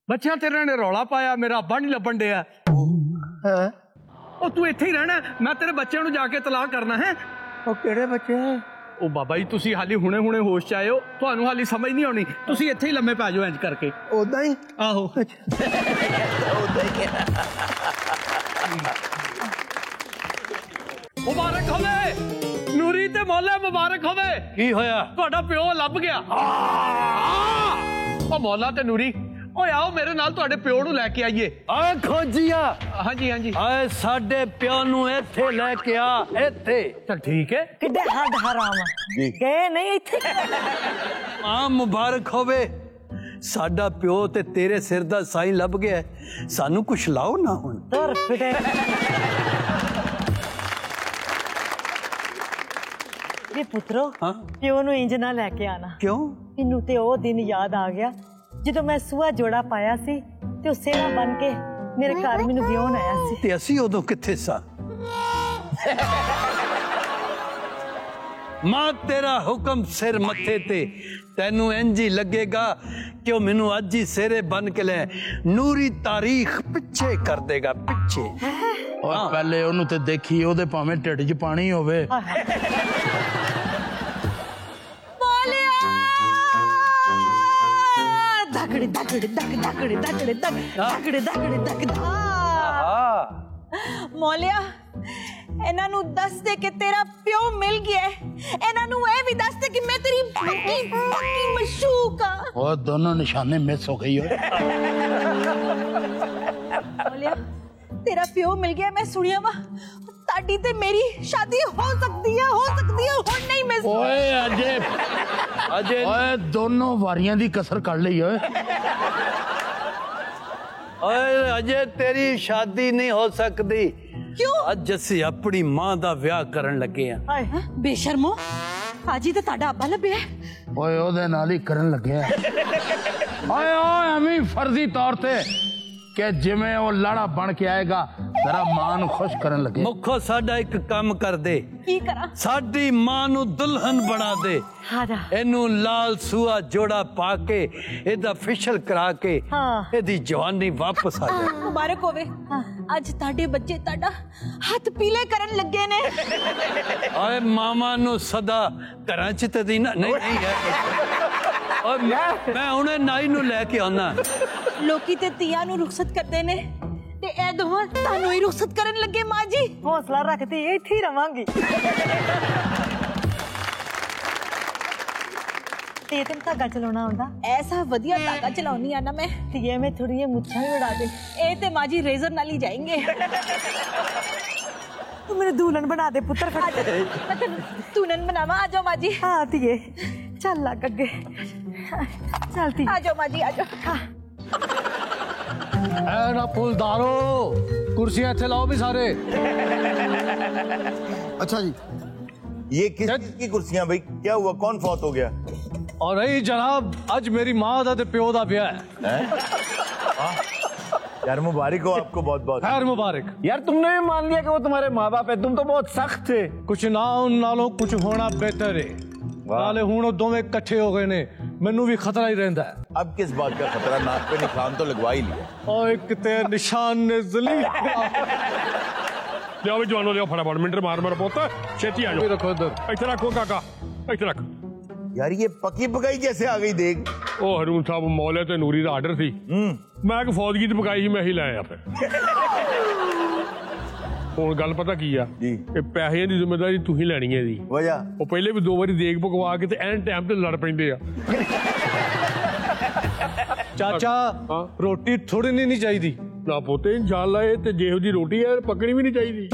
ਬੱਚਿਆਂ ਤੇਰੇ ਨੇ ਰੌਲਾ ਪਾਇਆ, ਮੇਰਾ ਅੱਬਾ ਨਹੀਂ ਲੱਭਣ ਡਿਆ। ਉਹ ਤੂੰ ਇੱਥੇ ਹੀ ਰਹਿਣਾ, ਮੈਂ ਤੇਰੇ ਬੱਚਿਆਂ ਨੂੰ ਜਾ ਕੇ ਤਲਾਕ ਕਰਨਾ ਹੈ। ਉਹ ਕਿਹੜੇ ਬੱਚੇ? ਉਹ ਬਾਬਾ ਜੀ ਤੁਸੀਂ ਹਾਲੀ ਹੁਣੇ ਹੋਸ਼ ਚ ਆਏ ਹੋ, ਤੁਹਾਨੂੰ ਹਾਲੀ ਸਮਝ ਨਹੀਂ ਆਉਣੀ, ਤੁਸੀਂ ਇੱਥੇ ਹੀ ਲੰਮੇ ਪੈ ਜਾਓ ਇੰਜ ਕਰਕੇ। ਉਦਾਂ ਹੀ? ਆਹੋ। ਮੁਬਾਰਕ ਹੋਵੇ ਨੂਰੀ ਤੇ ਮੌਲਾ, ਮੁਬਾਰਕ ਹੋਵੇ। ਕੀ ਹੋਇਆ? ਤੁਹਾਡਾ ਪਿਓ ਲੱਭ ਗਿਆ। ਉਹ ਮੌਲਾ ਤੇ ਨੂਰੀ, ਓਏ ਆਓ ਮੇਰੇ ਨਾਲ ਤੁਹਾਡੇ ਪਿਓ ਨੂੰ ਲੈ ਕੇ ਆਈਏ। ਆ ਖੋਜੀਆ। ਹਾਂਜੀ ਹਾਂਜੀ। ਆਏ ਸਾਡੇ ਪਿਓ ਨੂੰ ਇੱਥੇ ਲੈ ਕੇ ਆ, ਇੱਥੇ। ਚਲ ਠੀਕ ਹੈ। ਕਿੱਡੇ ਹੱਡ ਹਰਾਮ ਜੀ। ਗਏ ਨਹੀਂ ਇੱਥੇ। ਆ ਮੁਬਾਰਕ ਹੋਵੇ, ਸਾਡਾ ਪਿਓ ਤੇ ਤੇਰੇ ਸਿਰ ਦਾ ਸਾਈਂ ਲੱਭ ਗਿਆ। ਸਾਨੂੰ ਕੁਛ ਲਾਓ ਨਾ ਹੁਣ। ਤੁਰ ਫਿਟੇ। ਵੀ ਪੁੱਤਰੋ, ਪਿਓ ਨੂੰ ਇੰਜ ਨਾ ਲੈ ਕੇ ਆਣਾ। ਕਿਉਂ? ਮੈਨੂੰ ਤੇ ਉਹ ਦਿਨ ਯਾਦ ਆ ਗਿਆ ਜਦੋਂ ਮੈਂ ਸੂਆ ਜੋੜਾ ਪਾਇਆ ਸੀ ਤੇ ਉਹ ਸੇਰਾ ਬਣ ਕੇ ਮੇਰੇ ਘਰ ਮੈਨੂੰ ਵਿਆਹਣ ਆਇਆ ਸੀ। ਤੇ ਅਸੀਂ ਉਦੋਂ ਕਿੱਥੇ ਸਾਂ? ਮਾਂ ਤੇਰਾ ਹੁਕਮ ਸਿਰ ਮੱਥੇ ਤੇ, ਤੈਨੂੰ ਇੰਜ ਹੀ ਲੱਗੇਗਾ ਕਿ ਉਹ ਮੈਨੂੰ ਅੱਜ ਹੀ ਸੇਰੇ ਬਣ ਕੇ ਲੈ ਨੂਰੀ ਤਾਰੀਖ ਪਿੱਛੇ ਕਰ ਦੇਗਾ, ਪਿੱਛੇ। ਓਏ ਪਹਿਲੇ ਉਹਨੂੰ ਤੇ ਦੇਖੀ, ਉਹਦੇ ਭਾਵੇਂ ਢਿੱਡ 'ਚ ਪਾਣੀ ਹੋਵੇ। ਦਗੜੇ ਦਗੜੇ ਦਗ ਦਗੜੇ ਦਗੜੇ ਦਗ ਦਗੜੇ ਦਗੜੇ ਦਗ। ਮੌਲਿਆ, ਇਹਨਾਂ ਨੂੰ ਦੱਸ ਦੇ ਕਿ ਤੇਰਾ ਪਿਓ ਮਿਲ ਗਿਆ। ਇਹਨਾਂ ਨੂੰ ਇਹ ਵੀ ਦੱਸ ਦੇ ਕਿ ਮੈਂ ਤੇਰੀ ਪੱਕੀ ਮਸ਼ੂਕ ਆ। ਉਹ ਦੋਨੋਂ ਨਿਸ਼ਾਨੇ ਮਿਸ ਹੋ ਗਈ ਓਏ। ਮੌਲਿਆ, ਤੇਰਾ ਪਿਓ ਮਿਲ ਗਿਆ। ਮੈਂ ਸੁਣਿਆ ਵਾ ਤੁਹਾਡੀ ਤੇ ਮੇਰੀ ਸ਼ਾਦੀ ਹੋ ਸਕਦੀ ਹੈ, ਹੁਣ ਨਹੀਂ ਮਿਸ। ਓਏ ਅਜੇ ਓਏ ਦੋਨੋਂ ਵਾਰੀਆਂ ਦੀ ਕਸਰ ਕੱਢ ਲਈ ਓਏ। ਓਏ ਅਜੇ ਤੇਰੀ ਸ਼ਾਦੀ ਨਹੀਂ ਹੋ ਸਕਦੀ। ਕਿਉਂ? ਅੱਜ ਅਸੀਂ ਆਪਣੀ ਮਾਂ ਦਾ ਵਿਆਹ ਕਰਨ ਲੱਗੇ ਆ। ਬੇਸ਼ਰਮੋ, ਅੱਜ ਹੀ ਤਾਂ ਤੁਹਾਡਾ ਅੱਬਾ ਲੱਭਿਆ। ਓਏ ਉਹਦੇ ਨਾਲ ਹੀ ਕਰਨ ਲੱਗਿਆ। ਓਏ ਐਵੇਂ ਫਰਜ਼ੀ ਤੌਰ ਤੇ ਕਿ ਜਿਵੇਂ ਉਹ ਲਾੜਾ ਬਣ ਕੇ ਆਏਗਾ, ਤੇਰਾ ਮਾਂ ਨੂੰ ਖੁਸ਼ ਕਰਨ ਲੱਗੇ। ਮੁੱਖੋ ਸਾਡਾ ਇੱਕ ਕੰਮ ਕਰ ਦੇ। ਕੀ ਕਰਾਂ? ਸਾਡੀ ਮਾਂ ਨੂੰ ਦੁਲਹਨ ਬਣਾ ਦੇ। ਇਹਨੂੰ ਲਾਲ ਸੂਆ ਜੋੜਾ ਪਾ ਕੇ, ਇਹਦਾ ਫਿਸ਼ਲ ਕਰਾ ਕੇ ਇਹਦੀ ਜਵਾਨੀ ਵਾਪਸ ਆ ਜਾਏ। ਮੁਬਾਰਕ ਹੋਵੇ। ਅੱਜ ਤੁਹਾਡੇ ਬੱਚੇ ਤੁਹਾਡਾ ਹੱਥ ਪੀਲੇ ਕਰਨ ਲੱਗੇ ਨੇ। ਓਏ ਮਾਮਾ ਨੂੰ ਸਦਾ ਘਰਾਂ ਚ ਤੇ ਦੀ ਨਹੀਂ ਹੈ। ਓਏ ਮੈਂ ਹੁਣੇ ਨਾਈ ਨੂੰ ਲੈ ਕੇ ਆਉਣਾ। ਲੋਕੀ ਤੇ ਧੀਆਂ ਨੂੰ ਰੁਖਸਤ ਕਰਦੇ ਨੇ ਤੇ ਇਹ ਦੋਵਾਂ ਤੁਹਾਨੂੰ ਹੀ ਰੁਖਸਤ ਕਰਨ ਲੱਗੇ। ਮਾਂ ਜੀ ਹੌਸਲਾ ਰੱਖਦੀ ਇੱਥੇ ਹੀ ਰਵਾਂਗੀ। ਤੇ ਤੈਨੂੰ ਧਾਗਾ ਚਲਾਉਣਾ ਆਉਂਦਾ? ਐਸਾ ਵਧੀਆ ਧਾਗਾ ਚਲਾਉਣੀ ਆ ਨਾ ਮੈਂ। ਧੀਏ ਮੈਂ ਥੋੜੀਆਂ ਮੁੱਛਾਂ ਵੀ ਉਡਾ ਦੇ। ਇਹ ਤੇ ਮਾਂ ਜੀ ਰੇਜ਼ਰ ਨਾਲ ਹੀ ਜਾਏंगे। ਤੂੰ ਮੈਨੂੰ ਦੁਲਹਨ ਬਣਾ ਦੇ ਪੁੱਤਰ। ਮੈਂ ਤੈਨੂੰ ਦੁਲਹਨ ਬਣਾਵਾਂ। ਆ ਜਾਓ ਮਾਂ ਜੀ। ਹਾਂ ਧੀਏ ਚੱਲ ਲੱਗ ਅੱਗੇ। ਚੱਲ ਧੀ ਆ ਜਾਓ ਮਾਂ ਜੀ, ਆ ਜਾਓ। ਹਾਂ ਐ ਨਾ ਫੁੱਲਦਾਰੋ, ਕੁਰਸੀਆਂ ਇੱਥੇ ਲਾਓ भी सारे। अच्छा जी, ये किस चीज़ की कुर्सियां भाई? क्या हुआ, कौन फौत हो गया? और नहीं जनाब, अज मेरी माँ दा ते प्यो दा ब्याह है। यार मुबारक हो आपको, बहुत बहुत खैर मुबारक। यार तुमने भी मान लिया कि वो तुम्हारे माँ बाप है? तुम तो बहुत सख्त थे। कुछ ना उन नालों कुछ होना बेहतर है। नाले हुण दोवें इकट्ठे हो गए ने, मैनू भी खतरा ही रहंदा है। अब किस बात का खतरा? नाक पे निशान तो लगवा ही लिया। और एक ते निशान ने जली ਲਿਆਓ ਵੀ ਜਵਾਨੋ, ਲਿਆਓ ਫਟਾਫਟ, ਮਿੰਟਰ ਮਾਰ ਮਾਰ ਪੁੱਤ, ਛੇਤੀ ਆ ਜਾਓ। रखो इधर। ਇੱਥੇ ਰੱਖੋ ਕਾਕਾ, ਇੱਥੇ ਰੱਖ। यार ये पकी पकाई कैसे आ गई देख? ਉਹ ਹਰੂਨ ਸਾਹਿਬ ਮੌਲੇ ਤੇ ਨੂਰੀ ਦਾ ਆਰਡਰ ਸੀ। ਮੈਂ ਕਿ ਫੌਜਗੀ ਤੇ ਪਕਾਈ ਸੀ, ਮੈਂ ਹੀ ਲੈ ਆਇਆ ਫਿਰ। ਹੁਣ ਗੱਲ ਪਤਾ ਕੀ ਆ ਜੀ, ਇਹ ਪੈਸਿਆਂ ਦੀ ਜ਼ਿੰਮੇਵਾਰੀ ਤੁਸੀਂ ਲੈਣੀ ਹੈ ਜੀ। वजह ਉਹ ਪਹਿਲੇ ਵੀ 2 ਵਾਰੀ ਦੇਗ ਪਕਵਾ ਕੇ ਤੇ ਐਨ ਟਾਈਮ ਤੇ ਲੜ ਪੈਂਦੇ ਆ। चाचा रोटी थोड़ी नहीं चाहिए। ਨਾ ਪੋਤੇ ਇਨਸ਼ਾਅੱਲਾ ਇਹ ਤੇ ਜਿਹੋ ਜੀ ਰੋਟੀ ਹੈ ਪੱਕਣੀ ਵੀ ਨਹੀਂ ਚਾਹੀਦੀ।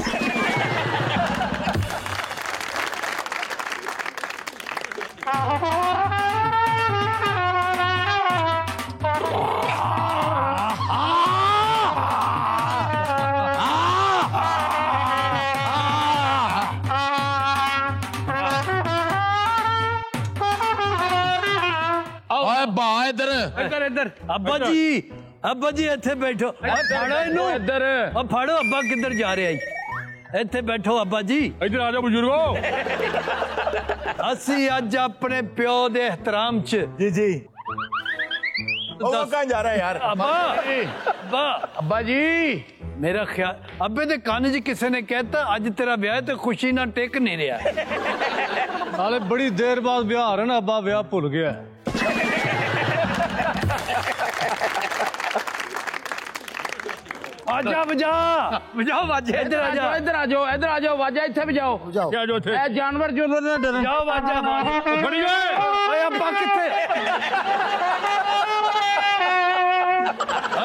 ਓਏ ਬਾ ਇਧਰ ਇੱਧਰ ਇੱਧਰ। ਅੱਬਾ ਜੀ, ਅੱਬਾ ਜੀ ਇੱਥੇ ਬੈਠੋ। ਫੜੋ ਇਹਨੂੰ ਇੱਧਰ। ਉਹ ਫੜੋ, ਅੱਬਾ ਕਿੱਧਰ ਜਾ ਰਿਹਾ ਜੀ? ਇੱਥੇ ਬੈਠੋ ਅੱਬਾ ਜੀ। ਇੱਧਰ ਆ ਜਾਓ ਬਜ਼ੁਰਗੋ। ਅਸੀਂ ਅੱਜ ਆਪਣੇ ਪਿਓ ਦੇ ਇਹਤਰਾਮ ਚ जी जी। वो कहाँ जा रहा है यार? ਅੱਬਾ ਅੱਬਾ ਜੀ ਮੇਰਾ ਖਿਆਲ ਅੱਬੇ ਦੇ ਕੰਨ 'ਚ ਕਿਸੇ ਨੇ ਕਹਿਤਾ ਅੱਜ ਤੇਰਾ ਵਿਆਹ ਤੇ ਖੁਸ਼ੀ ਨਾਲ ਟਿਕ ਨਹੀਂ ਰਿਹਾ। साले बड़ी देर बाद ब्याह हो रहा ना, अब्बा ब्याह भूल गया। ਆਜਾ ਵਜਾਓ ਵਾਜੇ। ਇੱਧਰ ਆ ਜਾ, ਇੱਧਰ ਆ ਜਾਓ, ਇੱਧਰ ਆ ਜਾਓ, ਵਾਜਾ ਇੱਥੇ ਵਜਾਓ। ਕਿਆ ਜੋ ਇੱਥੇ ਇਹ ਜਾਨਵਰ ਜੋ ਨਾ ਡਰਨ। ਜਾਓ ਵਾਜਾ ਮਾਰ। ਫੜੀ ਓਏ। ਓਏ ਅੱਬਾ ਕਿੱਥੇ?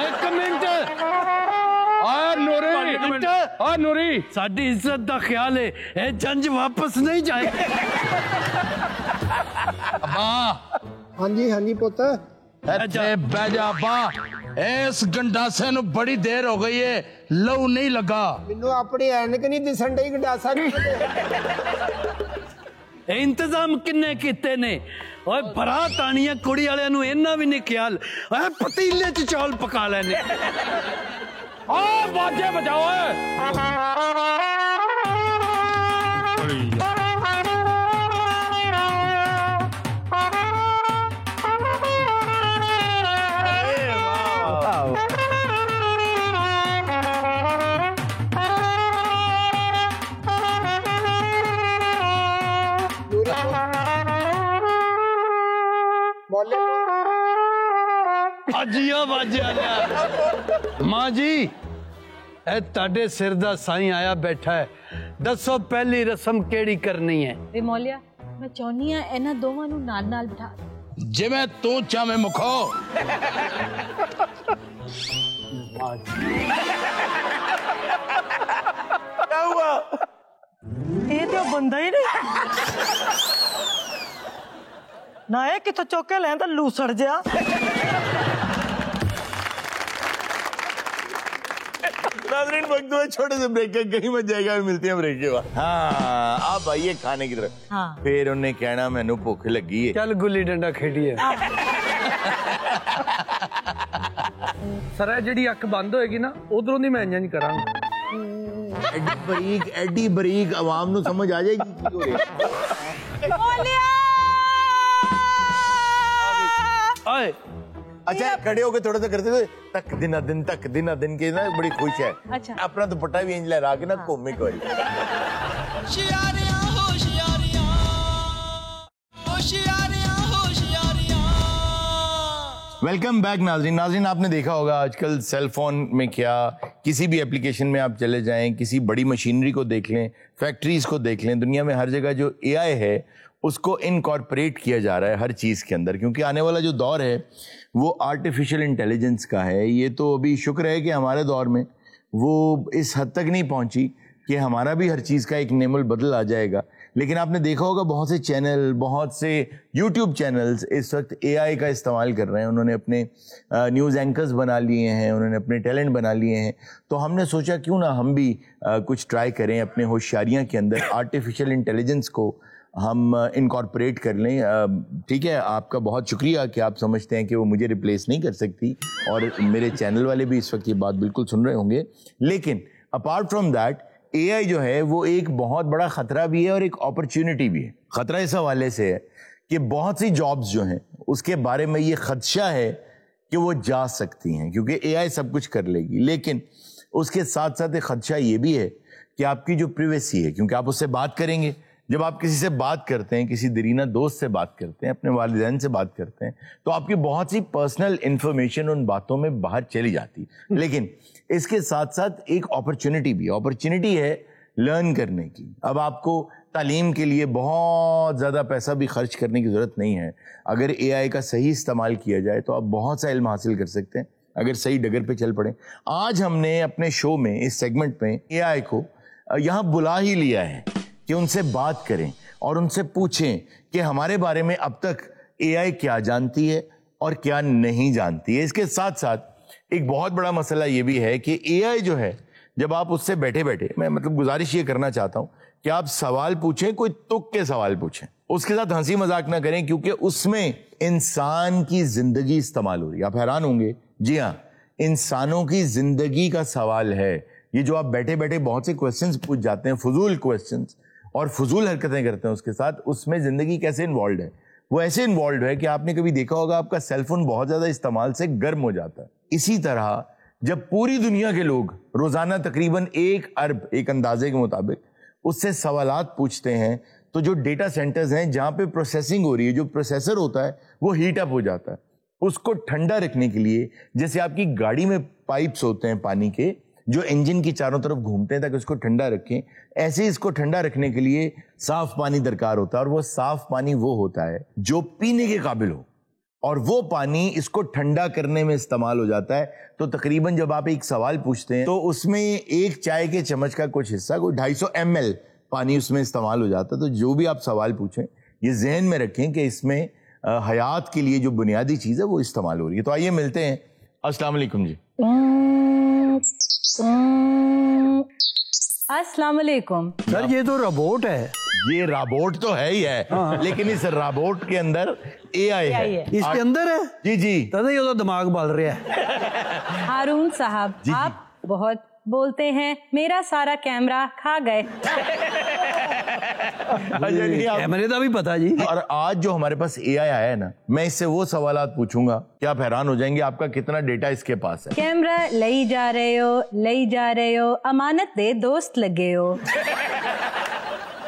ਇੱਕ ਮਿੰਟ। ਓਏ ਨੂਰੀ, ਓਏ ਨੂਰੀ, ਸਾਡੀ ਇੱਜ਼ਤ ਦਾ ਖਿਆਲ ਹੈ, ਇਹ ਜੰਜ ਵਾਪਸ ਨਹੀਂ ਜਾਏਗਾ। ਅੱਬਾ ਹਾਂਜੀ ਹਾਂਜੀ ਪੁੱਤ। ਇੱਥੇ ਬਹਿ ਜਾ ਅੱਬਾ। ਇਸ ਗੰਡਾਸੇ ਨੂੰ ਬੜੀ ਦੇਰ ਹੋ ਗਈ ਏ, ਲਹੂ ਨਹੀਂ ਲੱਗਾ। ਮੈਨੂੰ ਆਪਣੀ ਐਨਕ ਨਹੀਂ ਦਿਸਣ ਡਈ ਗੰਡਾਸਾ ਨਹੀਂ। ਇਹ ਇੰਤਜ਼ਾਮ ਕਿੰਨੇ ਕੀਤੇ ਨੇ? ਓਏ ਬਰਾਤ ਆਣੀ ਹੈ, ਕੁੜੀ ਵਾਲਿਆਂ ਨੂੰ ਇੰਨਾ ਵੀ ਨਹੀਂ ਖਿਆਲ ਓਏ ਪਤੀਲੇ 'ਚ ਚੌਲ ਪਕਾ ਲੈਣੇ। ਓਏ ਵਾਜੇ ਵਜਾਓ ਓਏ। ਆਜੀਆ ਵਾਜਿਆ ਲਿਆ। ਮਾਂ ਜੀ ਇਹ ਤੁਹਾਡੇ ਸਿਰ ਦਾ ਸਾਈਂ ਆਇਆ ਬੈਠਾ ਹੈ, ਦੱਸੋ ਪਹਿਲੀ ਰਸਮ ਕਿਹੜੀ ਕਰਨੀ ਹੈ? ਵੇ ਮੌਲਿਆ, ਮੈਂ ਚਾਹੁੰਦੀ ਆ ਇਹਨਾਂ ਦੋਵਾਂ ਨੂੰ ਨਾਲ ਨਾਲ ਬਿਠਾ। ਜਿਵੇਂ ਤੂੰ ਚਾਵੇਂ ਮੁਖੋ। क्या हुआ? ਇਹ ਤੇ ਉਹ ਬੰਦਾ ਹੀ ਨਹੀਂ ਨਾ। ਇਹ ਕਿੱਥੋਂ ਚੁੱਕ ਕੇ ਲੈ ਤਾਂ ਲੂਸੜ ਜਿਆ। नाज़रीन वक्त में छोटे से ब्रेक के कहीं मत जाएगा, मिलते हैं ब्रेक के बाद। हाँ आप आइए खाने की तरफ। हाँ। फिर उन्हें कहना मैनू भुख लगी है। ਚੱਲ ਗੁੱਲੀ ਡੰਡਾ ਖੇਡੀਏ। ਸਰ ਇਹ ਜਿਹੜੀ ਅੱਖ ਬੰਦ ਹੋਏਗੀ ਨਾ, ਉਧਰੋਂ ਦੀ ਮੈਂ ਇੰਜ ਨਹੀਂ ਕਰਾਂਗਾ। एडी बरीक आवाम नू समझ आ जाएगी की हो रहा है। ਓਏ अच्छा खड़े होके थोड़ा सा करते हुए तक दिन के ना बड़ी खुश है। अच्छा। अपना दुपट्टा भी इंज लहरा के ना घूमे कोई। वेलकम बैक नाज़रीन। आपने देखा होगा आजकल सेल फोन में क्या, किसी भी एप्लीकेशन में आप चले जाएं, किसी बड़ी मशीनरी को देख लें, फैक्ट्रीज को देख लें, दुनिया में हर जगह जो एआई है उसको इनकॉर्पोरेट किया जा रहा है हर चीज़ के अंदर, क्योंकि आने वाला जो दौर है वो आर्टिफिशियल इंटेलिजेंस का है। ये तो अभी शुक्र है कि हमारे दौर में वो इस हद तक नहीं पहुंची कि हमारा भी हर चीज़ का एक नेमुल बदल आ जाएगा। लेकिन आपने देखा होगा बहुत से चैनल, बहुत से यूट्यूब चैनल्स इस वक्त एआई का इस्तेमाल कर रहे हैं। उन्होंने अपने न्यूज़ एंकर्स बना लिए हैं, उन्होंने अपने टैलेंट बना लिए हैं। तो हमने सोचा क्यों ना हम भी कुछ ट्राई करें, अपने होशियारियाँ के अंदर आर्टिफिशियल इंटेलिजेंस को हम इनकॉर्पोरेट कर लें। ठीक है, आपका बहुत शुक्रिया कि आप समझते हैं कि वो मुझे रिप्लेस नहीं कर सकती, और मेरे चैनल वाले भी इस वक्त ये बात बिल्कुल सुन रहे होंगे। लेकिन अपार्ट फ्रॉम दैट एआई जो है वो एक बहुत बड़ा खतरा भी है और एक अपॉर्चुनिटी भी है। खतरा इस हवाले से है कि बहुत सी जॉब्स जो हैं उसके बारे में ये खदशा है कि वो जा सकती हैं, क्योंकि एआई सब कुछ कर लेगी। लेकिन उसके साथ साथ एक खदशा ये भी है कि आपकी जो प्राइवेसी है, क्योंकि आप उससे बात करेंगे, जब आप किसी से बात करते हैं, किसी दरीना दोस्त से बात करते हैं, अपने वालिदैन से बात करते हैं, तो आपकी बहुत सी पर्सनल इंफॉर्मेशन उन बातों में बाहर चली जाती है। लेकिन इसके साथ साथ एक अपॉर्चुनिटी है लर्न करने की। अब आपको तालीम के लिए बहुत ज़्यादा पैसा भी खर्च करने की ज़रूरत नहीं है। अगर एआई का सही इस्तेमाल किया जाए तो आप बहुत सा इल्म हासिल कर सकते हैं, अगर सही डगर पे चल पड़े। आज हमने अपने शो में, इस सेगमेंट में, एआई को यहाँ बुला ही लिया है कि उनसे बात करें और उनसे पूछें कि हमारे बारे में अब तक एआई क्या जानती है और क्या नहीं जानती है। इसके साथ साथ एक बहुत बड़ा मसला ये भी है कि एआई जो है, जब आप उससे बैठे बैठे, मैं मतलब गुजारिश ये करना चाहता हूं कि आप सवाल पूछें, कोई तुक के सवाल पूछें, उसके साथ हंसी मजाक ना करें, क्योंकि उसमें इंसान की जिंदगी इस्तेमाल हो रही है। आप हैरान होंगे, जी हाँ, इंसानों की जिंदगी का सवाल है ये। जो आप बैठे बैठे बहुत से क्वेश्चंस पूछ जाते हैं, फजूल क्वेश्चंस और फजूल हरकतें करते हैं उसके साथ, उसमें जिंदगी कैसे इन्वॉल्व है। वो ऐसे इन्वॉल्व है कि आपने कभी देखा होगा आपका सेलफोन बहुत ज्यादा इस्तेमाल से गर्म हो जाता है। इसी तरह जब पूरी दुनिया के लोग रोजाना तकरीबन 1 अरब, एक अंदाजे के मुताबिक, उससे सवालात पूछते हैं, तो जो डेटा सेंटर्स हैं जहां पे प्रोसेसिंग हो रही है, जो प्रोसेसर होता है वो हीट अप हो जाता है। उसको ठंडा रखने के लिए, जैसे आपकी गाड़ी में पाइप्स होते हैं पानी के जो इंजन की चारों तरफ घूमते हैं ताकि उसको ठंडा रखें, ऐसे ही इसको ठंडा रखने के लिए साफ पानी दरकार होता है। और वो साफ पानी वो होता है जो पीने के काबिल हो, और वो पानी इसको ठंडा करने में इस्तेमाल हो जाता है। तो तकरीबन जब आप एक सवाल पूछते हैं तो उसमें एक चाय के चम्मच का कुछ हिस्सा, कोई 250 ml पानी उसमें इस्तेमाल हो जाता है। तो जो भी आप सवाल पूछें, ये जहन में रखें कि इसमें हयात के लिए जो बुनियादी चीज़ है वो इस्तेमाल हो रही है। तो आइए मिलते हैं। अस्सलाम वालेकुम जी। अस्सलाम वालेकुम। सर ये तो रोबोट है। ये रोबोट तो है ही है, लेकिन इस रोबोट के अंदर एआई है। इसके अंदर है? जी जी, तभी वो दिमाग बल रहा है। हारून साहब, आप बहुत बोलते हैं, मेरा सारा कैमरा खा गए। कैमरे का भी पता जी। और आज जो हमारे पास एआई आया है ना, मैं इससे वो सवालात पूछूंगा कि आप हैरान हो जाएंगे आपका कितना डेटा इसके पास है। कैमरा लई जा रहे हो, अमानत दे दोस्त लगे हो।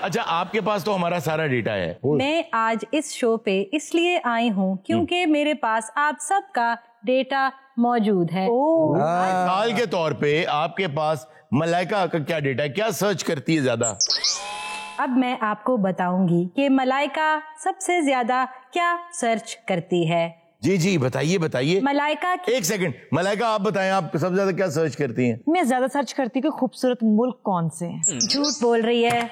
अच्छा, आपके पास तो हमारा सारा डेटा है। मैं आज इस शो पे इसलिए आई हूँ क्योंकि मेरे पास आप सबका डेटा मौजूद है। मिसाल के तौर पे आपके पास मलाइका का क्या डेटा है, क्या सर्च करती है ज्यादा? अब मैं आपको बताऊंगी कि मलाइका सबसे ज्यादा क्या सर्च करती है। जी जी, बताइए बताइए। मलाइका एक सेकंड, मलाइका आप बताएं, आप सबसे ज्यादा क्या सर्च करती हैं? मैं ज्यादा सर्च करती हूँ कि खूबसूरत मुल्क कौन से हैं। झूठ बोल रही है।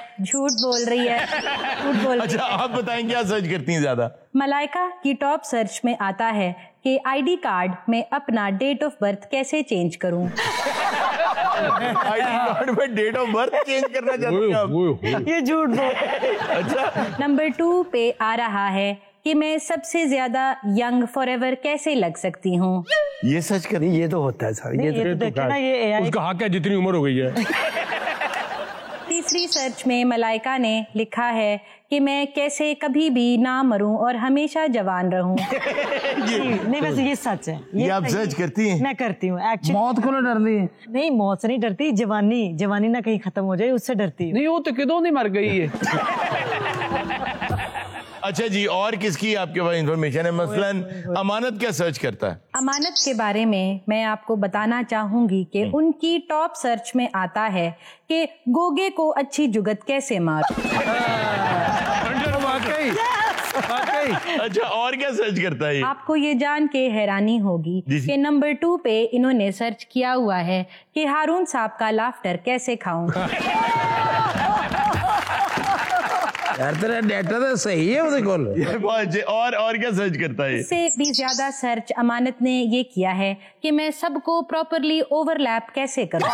अच्छा, आप बताएं क्या सर्च करती हैं ज्यादा? मलाइका की टॉप सर्च में आता है कि आईडी कार्ड में अपना डेट ऑफ बर्थ कैसे चेंज करूं। आईडी कार्ड में डेट ऑफ बर्थ चेंज करना चाहती हैं आप? ये झूठ बोल। अच्छा, नंबर 2 पे आ रहा है कि मैं सबसे ज्यादा यंग फॉरएवर कैसे लग सकती हूँ। ये सच करी? ये तो होता है सर। ये तो देखिए ना, ये एआई उसका हक है, जितनी उम्र हो गई है। दूसरी सर्च में मलाइका ने लिखा है कि मैं कैसे कभी भी ना मरूं और हमेशा जवान रहूं। नहीं वैसे ये सच है। ये आप सर्च करती हैं? मैं करती हूँ एक्चुअली। मौत को ना डरती है? नहीं मौत से नहीं डरती, जवानी ना कहीं खत्म हो जाए उससे डरती हूँ। नहीं वो तो किदों नहीं मर गई है। अच्छा जी, और किसकी आपके पास इंफॉर्मेशन है? मसलन अमानत क्या सर्च करता है? अमानत के बारे में मैं आपको बताना चाहूंगी कि उनकी टॉप सर्च में आता है कि गोगे को अच्छी जुगत कैसे मार। अच्छा, और क्या सर्च करता है? आपको ये जान के हैरानी होगी कि नंबर 2 पे इन्होंने सर्च किया हुआ है कि हारून साहब का लाफ्टर कैसे खाऊं। यार तेरा डेटा तो सही है उसके कोल। और क्या सर्च करता है? इससे भी ज्यादा सर्च अमानत ने ये किया है कि मैं सबको प्रॉपरली ओवरलैप कैसे करूं।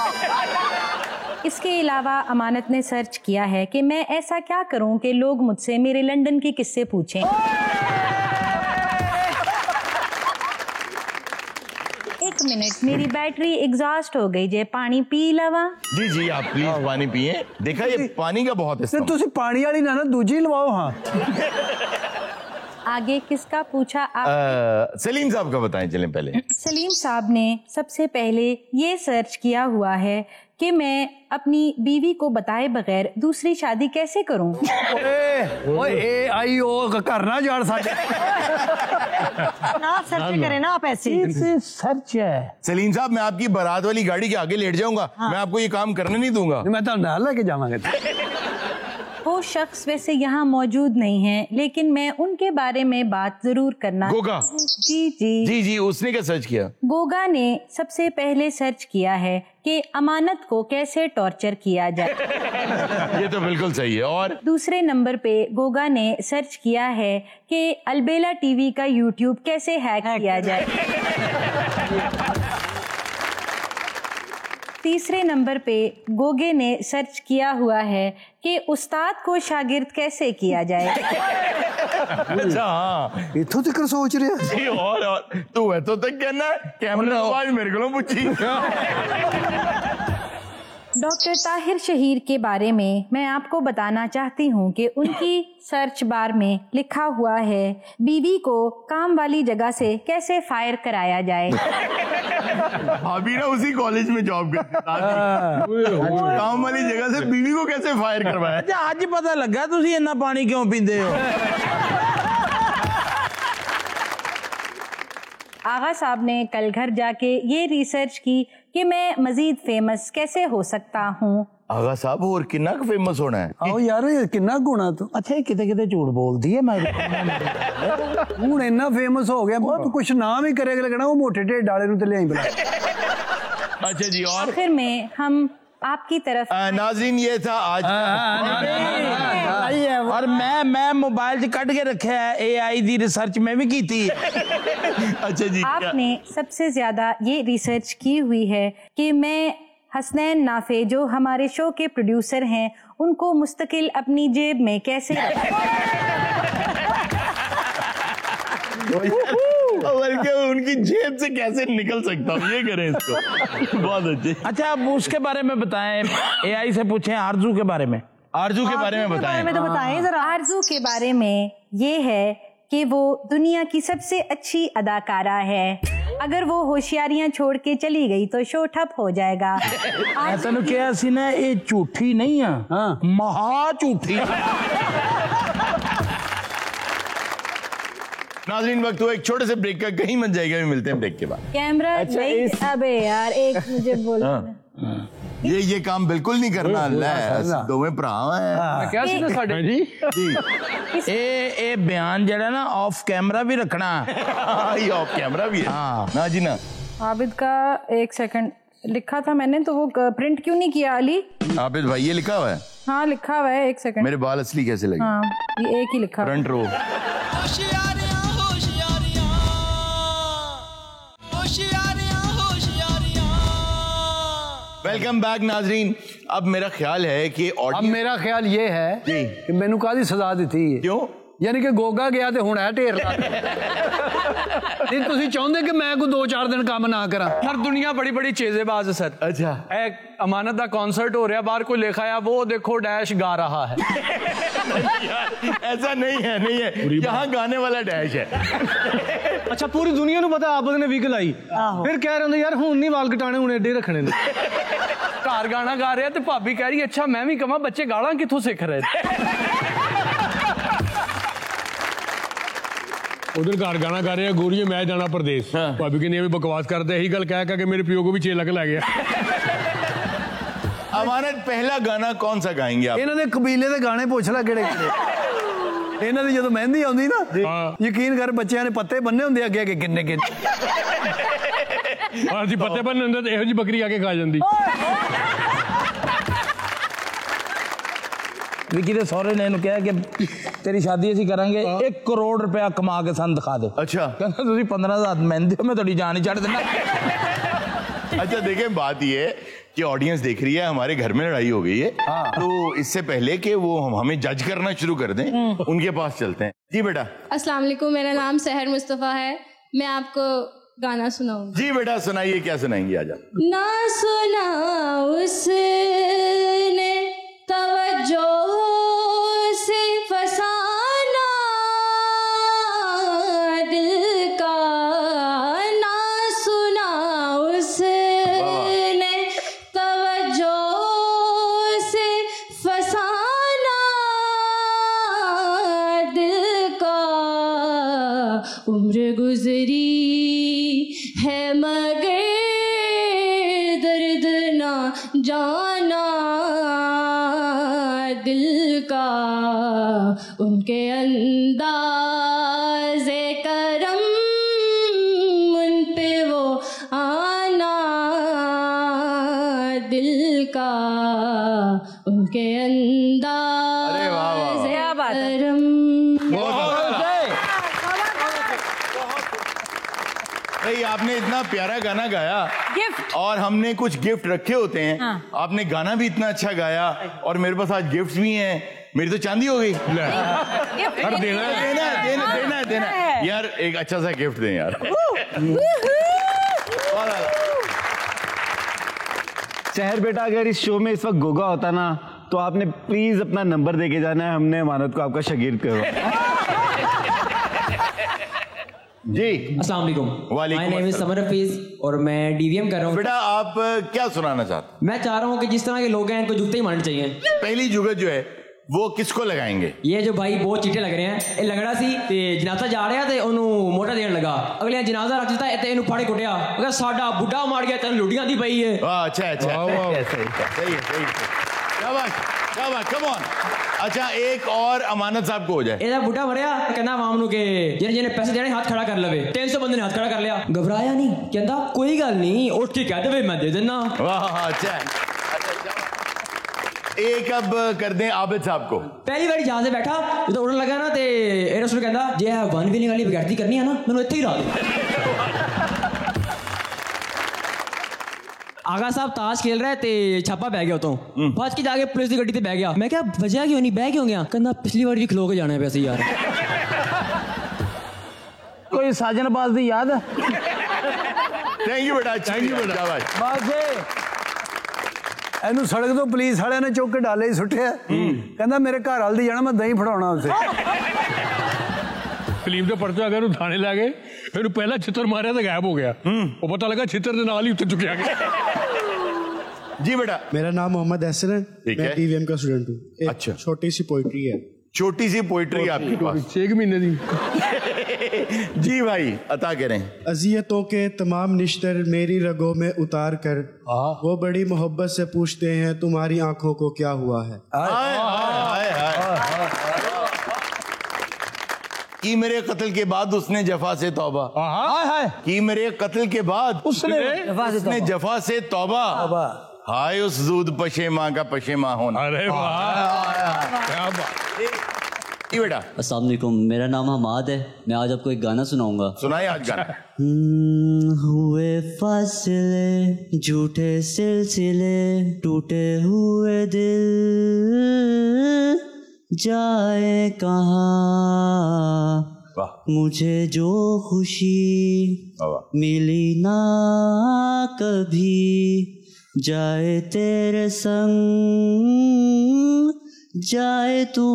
इसके अलावा अमानत ने सर्च किया है कि मैं ऐसा क्या करूं कि लोग मुझसे मेरे लंदन के किस्से पूछें। एक मिनट, मेरी बैटरी एग्जॉस्ट हो गई जे, पानी पी लवा। जी जी, आप प्लीज पानी पिए। देखा ये पानी का बहुत इस्तेमाल। तुसी पानी वाली ना दूजी लवाओ। हाँ आगे किसका पूछा आप? सलीम साहब का बताएं चलें पहले। सलीम साहब ने सबसे पहले ये सर्च किया हुआ है कि मैं अपनी बीवी को बताए बगैर दूसरी शादी कैसे करूं। करना जान ना सर्च करें ना आप ऐसे। सर्च है। सलीम साहब, मैं आपकी बारात वाली गाड़ी के आगे लेट जाऊंगा। मैं आपको ये काम करने नहीं दूंगा। मैं तो डाल लेके जाऊंगा। वो शख्स वैसे यहाँ मौजूद नहीं है, लेकिन मैं उनके बारे में बात जरूर करना। गोगा? जी जी जी जी, उसने क्या सर्च किया? गोगा ने सबसे पहले सर्च किया है कि अमानत को कैसे टॉर्चर किया जाए। ये तो बिल्कुल सही है। और दूसरे नंबर पे गोगा ने सर्च किया है कि अलबेला टीवी का यूट्यूब कैसे हैक किया जाए। तीसरे नंबर पे गोगे ने सर्च किया हुआ है कि उस्ताद को शागिर्द कैसे किया जाए। अच्छा हाँ, इथों तक सोच रहे जी। और तू है तो तक कहना कैमरा आवाज मेरे को पूछी। डॉक्टर ताहिर शहीर के बारे में मैं आपको बताना चाहती हूँ कि उनकी सर्च बार में लिखा हुआ है बीवी को काम वाली जगह से कैसे फायर कराया जाए। अभी ना उसी कॉलेज में जॉब करती, काम वाली जगह से बीवी को कैसे फायर करवाया। अच्छा आज पता लगा तुसी इतना पानी क्यों पींदे हो। आगा साहब ने कल घर जाके ये रिसर्च की कि मैं मजीद फेमस कैसे हो सकता हूँ। आगा साहब और कितना फेमस होना है? आओ यार कितना गुना तू। अच्छा किते किते झूठ बोलती है। मैं हूं इतना फेमस हो गया, बहुत कुछ नाम ही करेगा लगना वो मोटे ढेड डाले नु ते ले आई बला। अच्छा जी, और आखिर में हम आपकी तरफ नाज़रीन ये था आज और मैं मोबाइल से कट के रखा है AI दी रिसर्च में भी की थी। अच्छा जी, आपने सबसे ज्यादा ये रिसर्च की हुई है कि मैं हसनैन नाफे जो हमारे शो के प्रोड्यूसर हैं उनको मुस्तकिल अपनी जेब में कैसे बल्कि उनकी जेब से कैसे निकल सकता हूँ, ये करें इसको। बहुत अच्छे। अच्छा अब उसके बारे में बताएं, AI से पूछें आरजू के बारे में। आरजू के बारे में बताएं। तो बताएं जरा। आरजू के बारे में ये है कि वो दुनिया की सबसे अच्छी अदाकारा है। अगर वो होशियारियां छोड़ के चली गई तो शो ठप हो जाएगा। मैं तेन कहा सी ना ये झूठी नहीं है, महा झूठी। नाज़रीन वक्त हुआ एक छोटे से ब्रेक का, कहीं मत जाएगा। भी मिलते हैं ब्रेक के बाद। कैमरा नहीं, अबे यार एक मुझे बोल। ये काम बिल्कुल नहीं करना। अल्लाह दो में भरा है क्या सीधा साढ़े जी। ए बयान जड़ा ना ऑफ कैमरा भी रखना। ये ऑफ कैमरा भी है। हाँ ना जी ना। आबिद का एक सेकंड लिखा था मैंने, तो वो प्रिंट क्यों नहीं किया अली? आबिद भाई ये लिखा हुआ है। हाँ लिखा हुआ है, एक सेकंड। मेरे बाल असली कैसे लगे? हाँ ये एक ही लिखा। Front row. वेलकम बैक नाजरीन। अब मेरा ख्याल है कि अब मेरा ख्याल ये है कि मैनू कादी सजा दी थी। क्यों? यानी कि गोगा गया तो हुण है ढेर ला नहीं तुसीं चाहुंदे कि मैं कोई 2-4 दिन काम ना करा? सर दुनिया बड़ी बड़ी चेजेबाज है सर। अच्छा, एक अमानत का कॉन्सर्ट हो रहा है, बाहर कोई लिखा है वो देखो डैश गा रहा है। ऐसा नहीं है, नहीं है, यहाँ गाने वाला डैश है। अच्छा पूरी दुनिया ਨੂੰ ਪਤਾ ਆਪ ਨੇ ਵਿਕ ਲਾਈ ਫਿਰ ਕਹਿ ਰਹੇ ਹੁੰਦੇ ਯਾਰ ਹੁਣ ਨਹੀਂ ਵਾਲ ਕਟਾਣੇ ਹੁਣ ਏਡੇ ਰੱਖਣੇ ਨੇ। घर गाना गा रहे हैं तो भाभी कह रही है अच्छा मैं भी कमा बच्चे गाना कितों सीख रहे थे। उधर घर गाना गा रहे हैं गोरिये मैं जाना प्रदेश। भाभी कहनी भी बकवास करते यही गल कह के मेरे पियो को भी 6 लाख लै गया। अमानत पहला गाना कौन सा गाएंगे आप? इन्होंने कबीले के गाने पूछ ला किहड़े किहड़े इन्हां दी जदों मेहंदी आउंदी ना यकीन कर बच्चियां ने पत्ते बन्ने हुंदे अगे अगे किन्ने किन्ने हां जी पत्ते बन्ने हुंदे ते इहो जी बकरी आके खा जांदी। विकी दे सहुरे ने इन्हू कहा कि तेरी शादी असीं करांगे 1 करोड़ रुपया कमा के सन दिखा दे। अच्छा, कहंदा तुसीं 15,000 मेहंदी मैं थोड़ी जान ही छड्ड देना। अच्छा देखें, बात ये है कि ऑडियंस देख रही है, हमारे घर में लड़ाई हो गई है। तो इससे पहले कि वो हमें जज करना शुरू कर दें, उनके पास चलते हैं। जी बेटा। अस्सलाम वालेकुम, मेरा नाम सहर मुस्तफ़ा है, मैं आपको गाना सुनाऊंगी। जी बेटा सुनाइए, क्या सुनाएंगी आज आप? ना सुना उसने तवज्जो से फसाना दिल का, ना सुना उसने तवज्जो से फसाना दिल का, उम्र गुजरी है मगर दर्द ना जाना दिल का, उनके अंदाज़े करम उन पे वो आना दिल का, उनके अंदाज़े करम। भाई आपने इतना प्यारा गाना गाया, गिफ्ट, और हमने कुछ गिफ्ट रखे होते हैं। हाँ। आपने गाना भी इतना अच्छा गाया और मेरे पास आज गिफ्ट भी हैं। मेरी तो चांदी हो गई। देना यार, एक अच्छा सा गिफ्ट दें यार। शहर बेटा, अगर इस शो में इस वक्त गोगा होता ना तो आपने प्लीज अपना नंबर देके जाना है, हमने अमानत को आपका शागिर्द करो। जी अस्सलाम वालेकुम। My name is summer Hafeez और मैं डीवीएम कर रहा हूँ। बेटा आप क्या सुनाना चाहते? मैं चाह रहा हूँ कि जिस तरह के लोग हैं इनको जुगते ही मारने चाहिए। पहली जुगत जो है वो किसको लगाएंगे? ये जो भाई बहुत चीटे लग रहे हैं, ये लगड़ा सी ते जनाजा जा रहा ते ओनू मोटा देन लगा, अगले जनाजा रख दिता ते इनू फाड़े कुटिया, अगर साडा बुढ़ा मार गया तेन लुड़ियां दी पई है। वाह अच्छा सही क्या बात, कम ऑन। अच्छा एक और अमानत साहब को हो जाए। एदा बुढ़ा मरिया कहना आवाम नु के जिन्हें जिन्हें पैसे देने हाथ खड़ा कर लवे, 300 बंदे ने हाथ खड़ा कर लिया, घबराया नहीं, कहता कोई गल नहीं उठ के कह दे मैं दे देना। वाह अच्छा। एक अब कर दें आबिद साहब को। पहली बार जहाज से बैठा जो उड़न लगा ना ते एयर होस्टेस कहता जे वन व्हीलिंग वाली बगैरती करनी है ना मैंने इत्थे ही ला दे। आगा साहब ताश खेल रहे ते छापा बह गया उतों, भज के जाके पुलिस की गड्डी ते बह गया। मैं क्या वजह क्यों नहीं, बह क्यों गया? कहना पिछली बार भी खलो के जाना है पैसे यार। कोई साजनबाज दी याद है? थैंक यू बेटा, थैंक यू बेटा। बस एनू सड़क तो पुलिस वाले ने चुक के डाले ही सुटिया, कहना मेरे घर वाल दी जाना मैं दही फड़ाउणा उसे। फिल्म का पर्चा अगर थाने लै गए, फिर पहला छितर मारिया तो गायब हो गया, वो पता लगा छितर के नाल ही उत्ते चुकिया गया। जी बेटा। मेरा नाम मोहम्मद हसन है, मैं टीवीएम का स्टूडेंट हूँ। अच्छा, छोटी सी पोइट्री है। छोटी सी पोइट्री आपके पास? 6 महीने दी। जी भाई अता करें। अजियतों के तमाम निश्तर मेरी रगों में उतार कर वो बड़ी मोहब्बत से पूछते हैं तुम्हारी आंखों को क्या हुआ है। कि मेरे कत्ल के बाद उसने जफा से तौबा, कि मेरे कत्ल के बाद उसने जफा से तौबा, हाय उस दूध पशेमा का पशेमा होना। अरे वाह क्या बात। बेटा। अस्सलाम वालेकुम, मेरा नाम हमाद है, मैं आज आपको एक गाना सुनाऊंगा। सुनाइए आज गाना। हुए फासले झूठे सिलसिले टूटे हुए दिल, जाए कहाँ, मुझे जो खुशी मिली ना कभी, जाए तेरे संग, जाए तू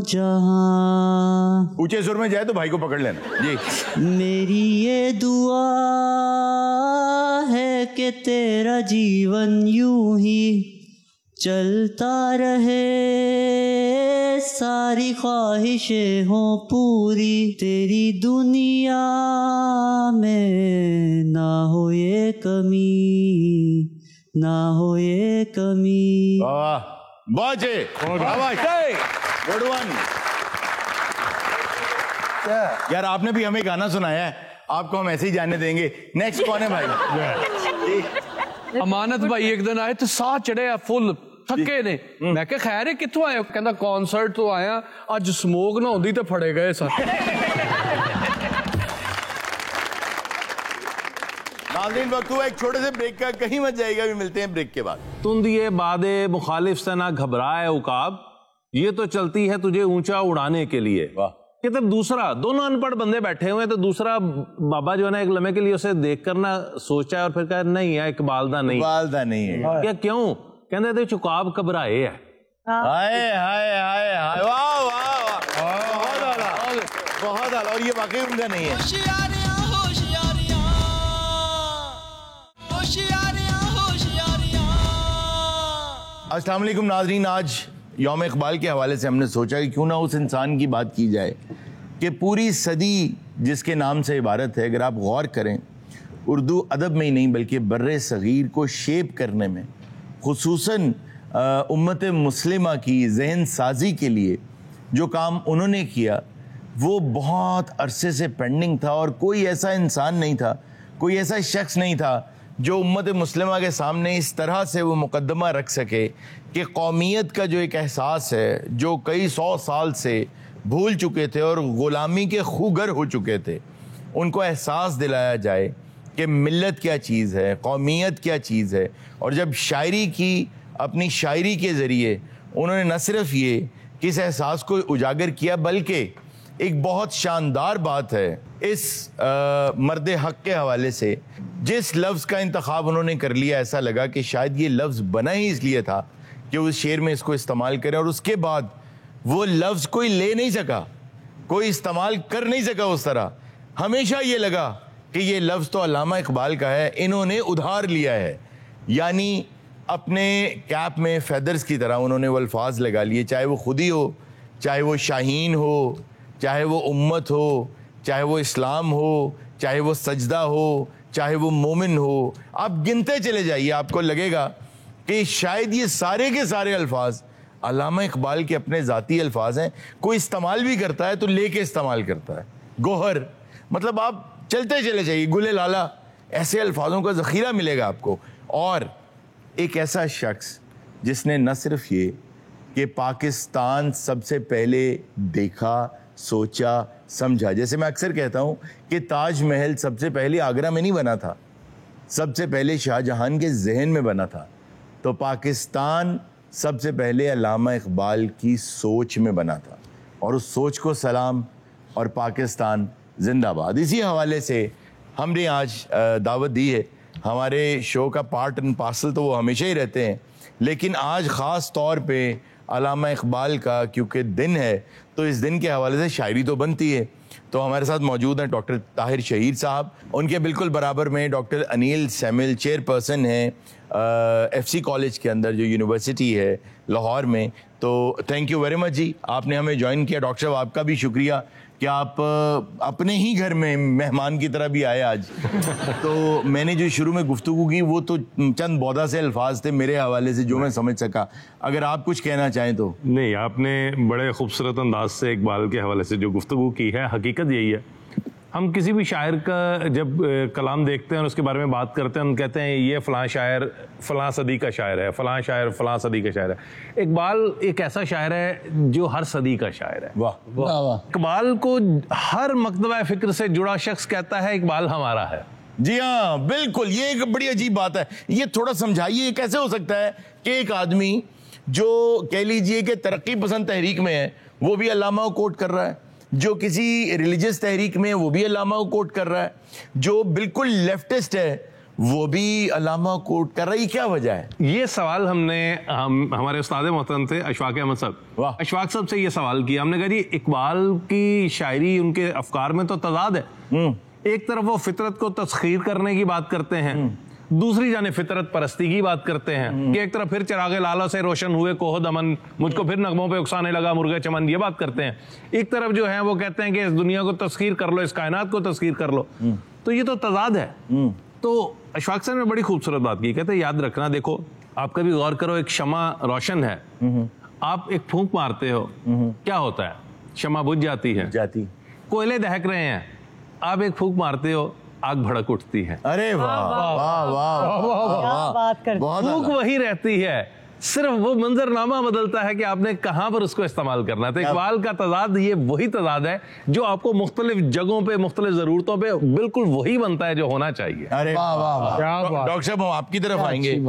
जहां। ऊंचे सुर में जाए तो भाई को पकड़ लेना जी। मेरी ये दुआ है कि तेरा जीवन यूं ही चलता रहे, सारी ख्वाहिशें हों पूरी, तेरी दुनिया में ना हो ये कमी, ना हो ये कमी। वाह, बहुत गुड वन। यार आपने भी हमें गाना सुनाया है, आपको हम ऐसे ही जाने देंगे। नेक्स्ट कौन है भाई? अमानत भाई एक दिन आए तो साह चढ़े फुल थके ने। मैं क्या खैर है कितों आए? कहता कॉन्सर्ट तो आया, अज स्मोक ना होती तो फड़े गए सर। नाज़रीन वक्त हुआ एक छोटे से ब्रेक का, कहीं मत जाएगा, भी मिलते हैं ब्रेक के बाद। तुंदिए बादे मुखालिफ से ना घबराए उकाब, ये तो चलती है तुझे ऊंचा उड़ाने के लिए। कि तब दूसरा, दोनों अनपढ़ बंदे बैठे हुए हैं, तो दूसरा बाबा जो है ना एक लम्हे के लिए उसे देख कर ना सोचा और फिर कहा नहीं है इकबालदा नहीं, इकबालदा नहीं है। क्या क्यों? कहते थे चुकाब घबराए है। हाय हाय हाय हाय, वाह वाह वाह, बहुत आला, बहुत आला। और ये वाकई उनका नहीं है। अस्सलाम वालेकुम नाज़रीन, आज यौम इकबाल के हवाले से हमने सोचा कि क्यों ना उस इंसान की बात की जाए कि पूरी सदी जिसके नाम से इबारत है। अगर आप गौर करें, उर्दू अदब में ही नहीं बल्कि बर्रे सगीर को शेप करने में, खुसूसन उम्मत मुस्लिमा की जहन साजी के लिए जो काम उन्होंने किया, वो बहुत अरसे से पेंडिंग था। और कोई ऐसा इंसान नहीं था, कोई ऐसा शख्स नहीं था जो उम्मत मुस्लिमा के सामने इस तरह से वो मुकदमा रख सके कि कौमियत का जो एक एहसास है, जो कई 100 साल से भूल चुके थे और ग़ुलामी के खूगर हो चुके थे, उनको एहसास दिलाया जाए कि मिल्लत क्या चीज़ है, कौमियत क्या चीज़ है। और जब शायरी की, अपनी शायरी के ज़रिए उन्होंने न सिर्फ ये कि इस एहसास को उजागर किया, बल्कि एक बहुत शानदार बात है इस मर्द हक के हवाले से, जिस लफ्ज़ का इंतखाब उन्होंने कर लिया, ऐसा लगा कि शायद ये लफ्ज़ बना ही इसलिए था कि उस शेर में इसको इस्तेमाल करें। और उसके बाद वो लफ्ज़ कोई ले नहीं सका, कोई इस्तेमाल कर नहीं सका उस तरह। हमेशा ये लगा कि ये लफ्ज़ तो अल्लामा इकबाल का है, इन्होंने उधार लिया है। यानी अपने कैप में फेदर्स की तरह उन्होंने वो अल्फाज लगा लिए, चाहे वो खुदी हो, चाहे वो शाहीन हो, चाहे वो उम्मत हो, चाहे वो इस्लाम हो, चाहे वो सजदा हो, चाहे वो मोमिन हो। आप गिनते चले जाइए, आपको लगेगा कि शायद ये सारे के सारे अल्फाज अल्लामा इकबाल के अपने ज़ाती अल्फाज हैं। कोई इस्तेमाल भी करता है तो लेके इस्तेमाल करता है। गोहर, मतलब आप चलते चले जाइए, गुले लाला, ऐसे अल्फाजों का ज़ख़ीरा मिलेगा आपको। और एक ऐसा शख्स जिसने न सिर्फ ये कि पाकिस्तान सबसे पहले देखा, सोचा, समझा। जैसे मैं अक्सर कहता हूँ कि ताजमहल सबसे पहले आगरा में नहीं बना था, सबसे पहले शाहजहां के जहन में बना था। तो पाकिस्तान सबसे पहले अल्लामा इकबाल की सोच में बना था, और उस सोच को सलाम और पाकिस्तान जिंदाबाद। इसी हवाले से हमने आज दावत दी है। हमारे शो का पार्ट एंड पार्सल तो वो हमेशा ही रहते हैं, लेकिन आज ख़ास तौर पे अल्लामा इकबाल का क्योंकि दिन है, तो इस दिन के हवाले से शायरी तो बनती है। तो हमारे साथ मौजूद हैं डॉक्टर ताहिर शहीद साहब, उनके बिल्कुल बराबर में डॉक्टर अनिल सैमुअल, चेयरपर्सन हैं FC कॉलेज के अंदर जो यूनिवर्सिटी है लाहौर में। तो थैंक यू वेरी मच जी, आपने हमें ज्वाइन किया। डॉक्टर साहब आपका भी शुक्रिया कि आप अपने ही घर में मेहमान की तरह भी आए आज। तो मैंने जो शुरू में गुफ्तगू की वो तो चंद बौदा से अल्फाज थे मेरे हवाले से जो मैं समझ सका। अगर आप कुछ कहना चाहें तो। नहीं, आपने बड़े खूबसूरत अंदाज से इकबाल के हवाले से जो गुफ्तगू की है, हकीकत यही है। हम किसी भी शायर का जब कलाम देखते हैं और उसके बारे में बात करते हैं, हम कहते हैं ये फ़लाँ शायर फ़लाँ सदी का शायर है, फ़लाँ शायर फ़लाँ सदी का शायर है। इकबाल एक ऐसा शायर है जो हर सदी का शायर है। वाह वाह वाह। इकबाल को हर मकतबा फ़िक्र से जुड़ा शख्स कहता है इकबाल हमारा है। जी हाँ, बिल्कुल, ये एक बड़ी अजीब बात है। ये थोड़ा समझाइए, कैसे हो सकता है कि एक आदमी जो कह लीजिए कि तरक्की पसंद तहरीक में है वो भी अल्लामा को कोट कर रहा है, जो किसी रिलीजियस तहरीक में है वो भी अल्लामा को कोट कर रहा है, जो बिल्कुल लेफ्टिस्ट है वो भी अल्लामा कोट कर रहा है। क्या वजह है? ये सवाल हमारे उस्ताद मोहतरम थे अशफाक अहमद साहब, अशफाक साहब से ये सवाल किया हमने, कहा जी इकबाल की शायरी उनके अफकार में तो तजाद है। एक तरफ वो फितरत को तस्खीर करने की बात करते हैं, दूसरी जाने फितरत परस्ती की बात करते हैं कि एक तरफ फिर चिरागे लाला से रोशन हुए कोह दमन, मुझको फिर नगमों पे उकसाने लगा मुर्गे चमन, ये बात करते हैं। एक तरफ जो है वो कहते हैं कि इस दुनिया को तस्खीर कर लो, इस कायनात को तस्खीर कर लो। तो ये तो तजाद है। तो अशफाक साहब ने बड़ी खूबसूरत बात की, कहते याद रखना, देखो आप कभी गौर करो, एक शमा रोशन है, आप एक फूंक मारते हो, क्या होता है? शमा बुझ जाती है, कोयले दहक रहे हैं, आप एक फूंक मारते हो, आग भड़क उठती है। अरे वाह वाह वाह, फूंक वही रहती है, सिर्फ वो मंजरनामा बदलता है कि आपने कहां पर उसको इस्तेमाल करना है। तो इकबाल का तजाद ये वही तजाद है जो आपको मुख्तलिफ जगहों पे मुख्तलिफ जरूरतों पे बिल्कुल वही बनता है जो होना चाहिए। अरे वाह वाह, डॉक्टर साहब हम आपकी तरफ आएंगे,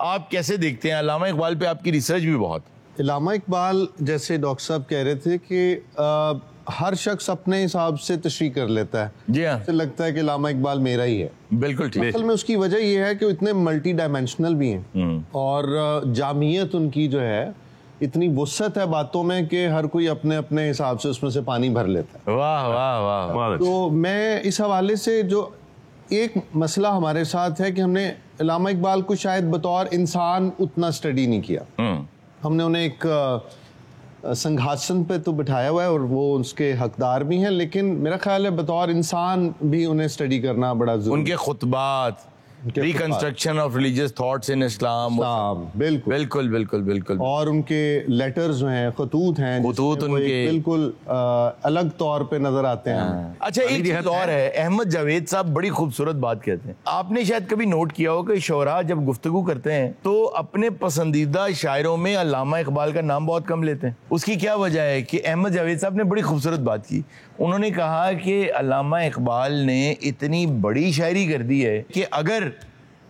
आप कैसे देखते हैं? अल्लामा इकबाल पे आपकी रिसर्च भी बहुत। अल्लामा इकबाल जैसे डॉक्टर साहब कह रहे थे कि हर शख्स अपने हिसाब से तशरीह कर लेता है। जी हाँ, लगता है कि अल्लामा इकबाल मेरा ही है। बिल्कुल ठीक। असल में उसकी वजह यह है कि इतने मल्टी डायमेंशनल भी हैं और जामियत उनकी जो है इतनी वुसअत है बातों में कि हर कोई अपने अपने हिसाब से उसमें से पानी भर लेता है। वाह वाह वाह। तो मैं इस हवाले से जो एक मसला हमारे साथ है कि हमने अल्लामा इकबाल को शायद बतौर इंसान उतना स्टडी नहीं किया। हमने उन्हें एक संघासन पे तो बिठाया हुआ है और वो उसके हकदार भी हैं, लेकिन मेरा ख्याल है बतौर इंसान भी उन्हें स्टडी करना बड़ा जरूरी। उनके खुतबात, reconstruction of religious thoughts in Islam, बिल्कुल बिल्कुल बिल्कुल बिल्कुल। और उनके लेटर्स जो हैं, खतूत हैं, खतूत उनके बिल्कुल अलग तौर पे नजर आते हैं। अच्छा एक चीज और है, अहमद जावेद साहब बड़ी खूबसूरत बात कहते हैं, आपने शायद कभी नोट किया हो कि शोरा जब गुफ्तगू करते हैं तो अपने पसंदीदा शायरों में अल्लामा इकबाल का नाम बहुत कम लेते हैं। उसकी क्या वजह है? कि अहमद जावेद साहब ने बड़ी खूबसूरत बात की, उन्होंने कहा कि अल्लामा इकबाल ने इतनी बड़ी शायरी कर दी है कि अगर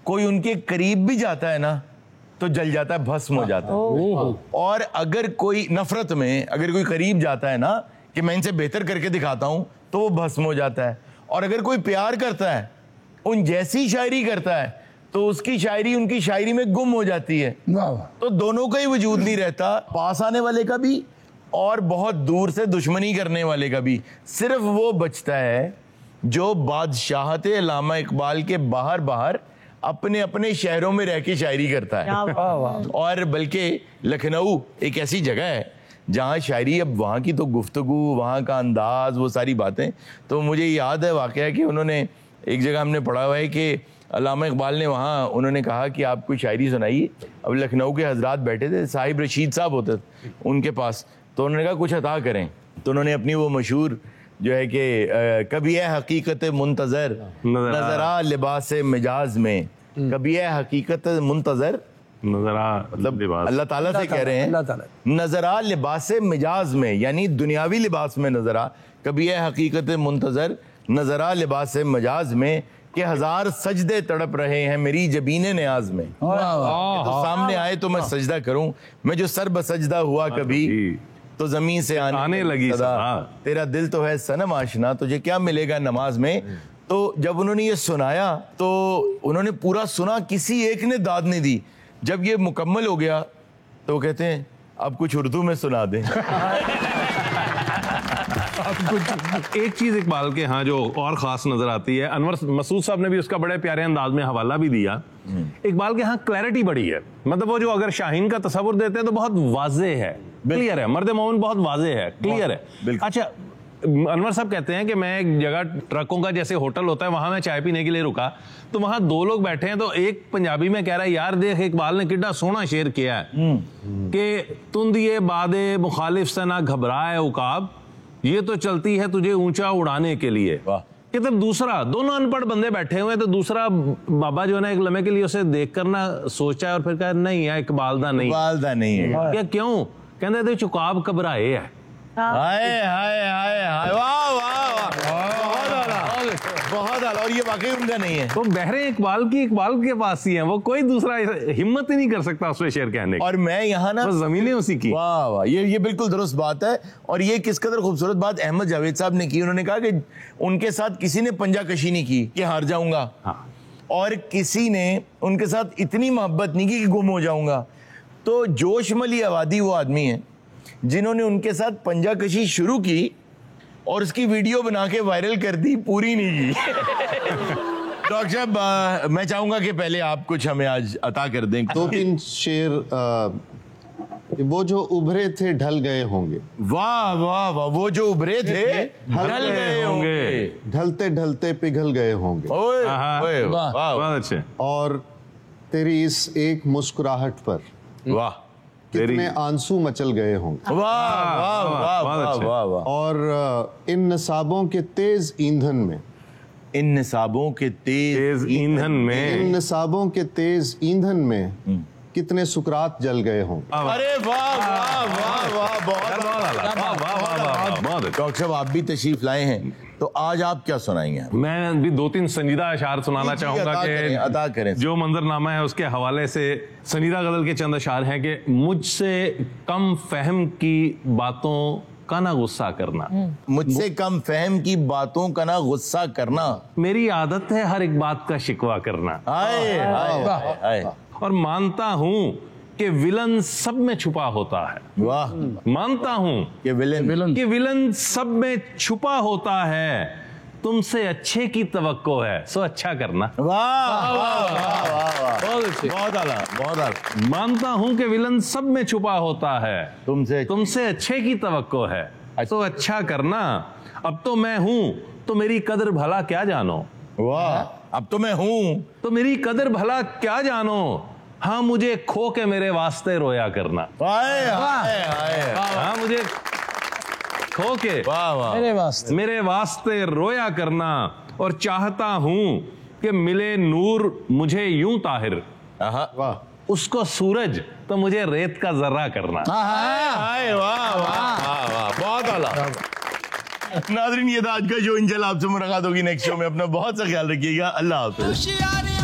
कोई उनके करीब भी जाता है ना तो जल जाता है, भस्म हो जाता है। और अगर कोई नफरत में अगर कोई करीब जाता है ना कि मैं इनसे बेहतर करके दिखाता हूं तो वो भस्म हो जाता है। और अगर कोई प्यार करता है, उन जैसी शायरी करता है, तो उसकी शायरी उनकी शायरी में गुम हो जाती है। तो दोनों का ही वजूद नहीं रहता, पास आने वाले का भी और बहुत दूर से दुश्मनी करने वाले का भी। सिर्फ वो बचता है जो बादशाहत अल्लामा इकबाल के बाहर बाहर अपने अपने शहरों में रह के शायरी करता है। और बल्कि लखनऊ एक ऐसी जगह है जहाँ शायरी, अब वहाँ की तो गुफ्तगू, वहाँ का अंदाज, वो सारी बातें, तो मुझे याद है वाकया कि उन्होंने एक जगह हमने पढ़ा हुआ है कि अल्लामा इकबाल ने वहाँ उन्होंने कहा कि आप कोई शायरी सुनाइए। अब लखनऊ के हजरात बैठे थे, साहिब रशीद साहब होते थे उनके पास, तो उन्होंने कहा कुछ अता करें। तो उन्होंने अपनी वो मशहूर जो है कि कभी है हकीकत मुंतजर नजरा लिबास मिजाज में, कभी है हकीकत मुंतजर नजरा, मतलब अल्लाह ताला से कह रहे हैं, नजरा लिबास मिजाज में, यानी दुनियावी लिबास में नजरा, कभी है हकीकत मुंतजर नजरा लिबास मिजाज में, कि हजार सजदे तड़प रहे हैं मेरी जबीने न्याज में। तो सामने आए तो मैं सजदा करूं, मैं जो सर बसजदा हुआ कभी तो जमीन से आने लगी सदा, तेरा दिल तो है सनम आशना, तुझे क्या मिलेगा नमाज में। तो जब उन्होंने ये सुनाया तो उन्होंने पूरा सुना, किसी एक ने दाद नहीं दी। जब ये मुकम्मल हो गया तो कहते हैं अब कुछ उर्दू में सुना दें। एक चीज इकबाल के यहाँ जो और खास नजर आती है, अनवर मसूद साहब ने भी उसका बड़े प्यारे अंदाज में हवाला भी दिया, इकबाल के यहाँ क्लैरिटी बड़ी है। मतलब वो जो अगर शाहीन का तस्वुर देते हैं तो बहुत वाजे है, क्लियर है, मर्द मोमिन बहुत वाजे है, क्लियर है। अच्छा, अनवर साहब कहते हैं कि मैं एक जगह ट्रकों का जैसे होटल होता है वहां मैं चाय पीने के लिए रुका, तो वहां दो लोग बैठे हैं, तो एक पंजाबी में कह रहा है यार देख इकबाल ने कितना सोना शेर किया है कि तुंदिए बादे मुखालिफ से ना घबराए उकाब, ये तो चलती है तुझे ऊंचा उड़ाने के लिए। कि तब दूसरा, दोनों अनपढ़ बंदे बैठे हुए, तो दूसरा बाबा जो है ना एक लम्हे के लिए उसे देख कर ना सोचा है और फिर कहा नहीं है इकबाल दा नहीं, इकबाल दा नहीं है। क्या क्यों? कहते थे चुकाब घबराए है। हाय हाय हाय हाय, वाह वाह वाह, बहुत आला, बहुत आला। वाला, और ये वाकई उनका नहीं है। वो बहरे इकबाल के पास ही है, वो कोई दूसरा हिम्मत ही नहीं कर सकता उसमें शेर कहने की। और मैं यहाँ ना जमीनें उसी की। वाह वाह, ये बिल्कुल दुरुस्त बात है। और ये किस कदर खूबसूरत बात अहमद जावेद साहब ने की। उन्होंने कहा कि उनके साथ किसी ने पंजा कशी नहीं की कि हार जाऊंगा, और किसी ने उनके साथ इतनी मोहब्बत नहीं की कि गुम हो जाऊंगा। तो जोशमली आबादी वो आदमी है जिन्होंने उनके साथ पंजा कशी शुरू की और उसकी वीडियो बना के वायरल कर दी, पूरी नहीं की। डॉक्टर साहब, मैं चाहूंगा कि पहले आप कुछ हमें आज अता कर दें। 2-3 शेर। वो जो उभरे थे ढल गए होंगे। वाह वाह वाह, वो जो उभरे थे ढल गए होंगे, ढलते ढलते पिघल गए होंगे। ओए, ओए, वाह, बहुत अच्छे। और तेरी इस एक मुस्कुराहट पर वाह कितने आंसू मचल गए होंगे। वाह वाह वाह वाह वाह वाह। और इन नसाबों के तेज ईंधन में, इन नसाबों के तेज ईंधन में, इन नसाबों के तेज ईंधन में कितने सुकरात जल गए होंगे। अरे वाह वाह वाह वाह, बहुत। डॉक्टर साहब, आप भी तशरीफ लाए हैं, तो आज आप क्या सुनाएंगे? मैं भी 2-3 संजीदा अशार सुनाना चाहूंगा कि अदा करें। जो मंजरनामा है उसके हवाले से संजीदा गजल के चंद अशार हैं कि मुझसे कम फहम की बातों का ना गुस्सा करना, मुझसे कम फहम की बातों का ना गुस्सा करना, मेरी आदत है हर एक बात का शिकवा करना। हाय हाय हाय। और मानता हूं कि विलन सब में छुपा होता है। वाह। मानता हूं कि विलन सब में छुपा होता है, तुमसे अच्छे की तवक्को है, सो अच्छा करना। वाह वाह वाह, बहुत आला, बहुत आला। मानता हूं कि विलन सब में छुपा होता है, तुमसे अच्छे की तवक्को है, सो अच्छा करना। अब तो मैं हूं तो मेरी कदर भला क्या जानो। वाह, अब तो मैं हूं तो मेरी कदर भला क्या जानो, हाँ मुझे खो के मेरे वास्ते रोया करना। हाँ मुझे खो के मेरे वास्ते रोया करना। और चाहता हूं कि मिले नूर मुझे यूं ताहिर, उसको सूरज तो मुझे रेत का जर्रा करना। वाह वाह वाह, बहुत आला। नाज़रीन, ये था आज का शो। इंशाल्लाह आपसे मुलाकात होगी नेक्स्ट शो में। अपना बहुत सा ख्याल रखिएगा। अल्लाह हाफ़िज़।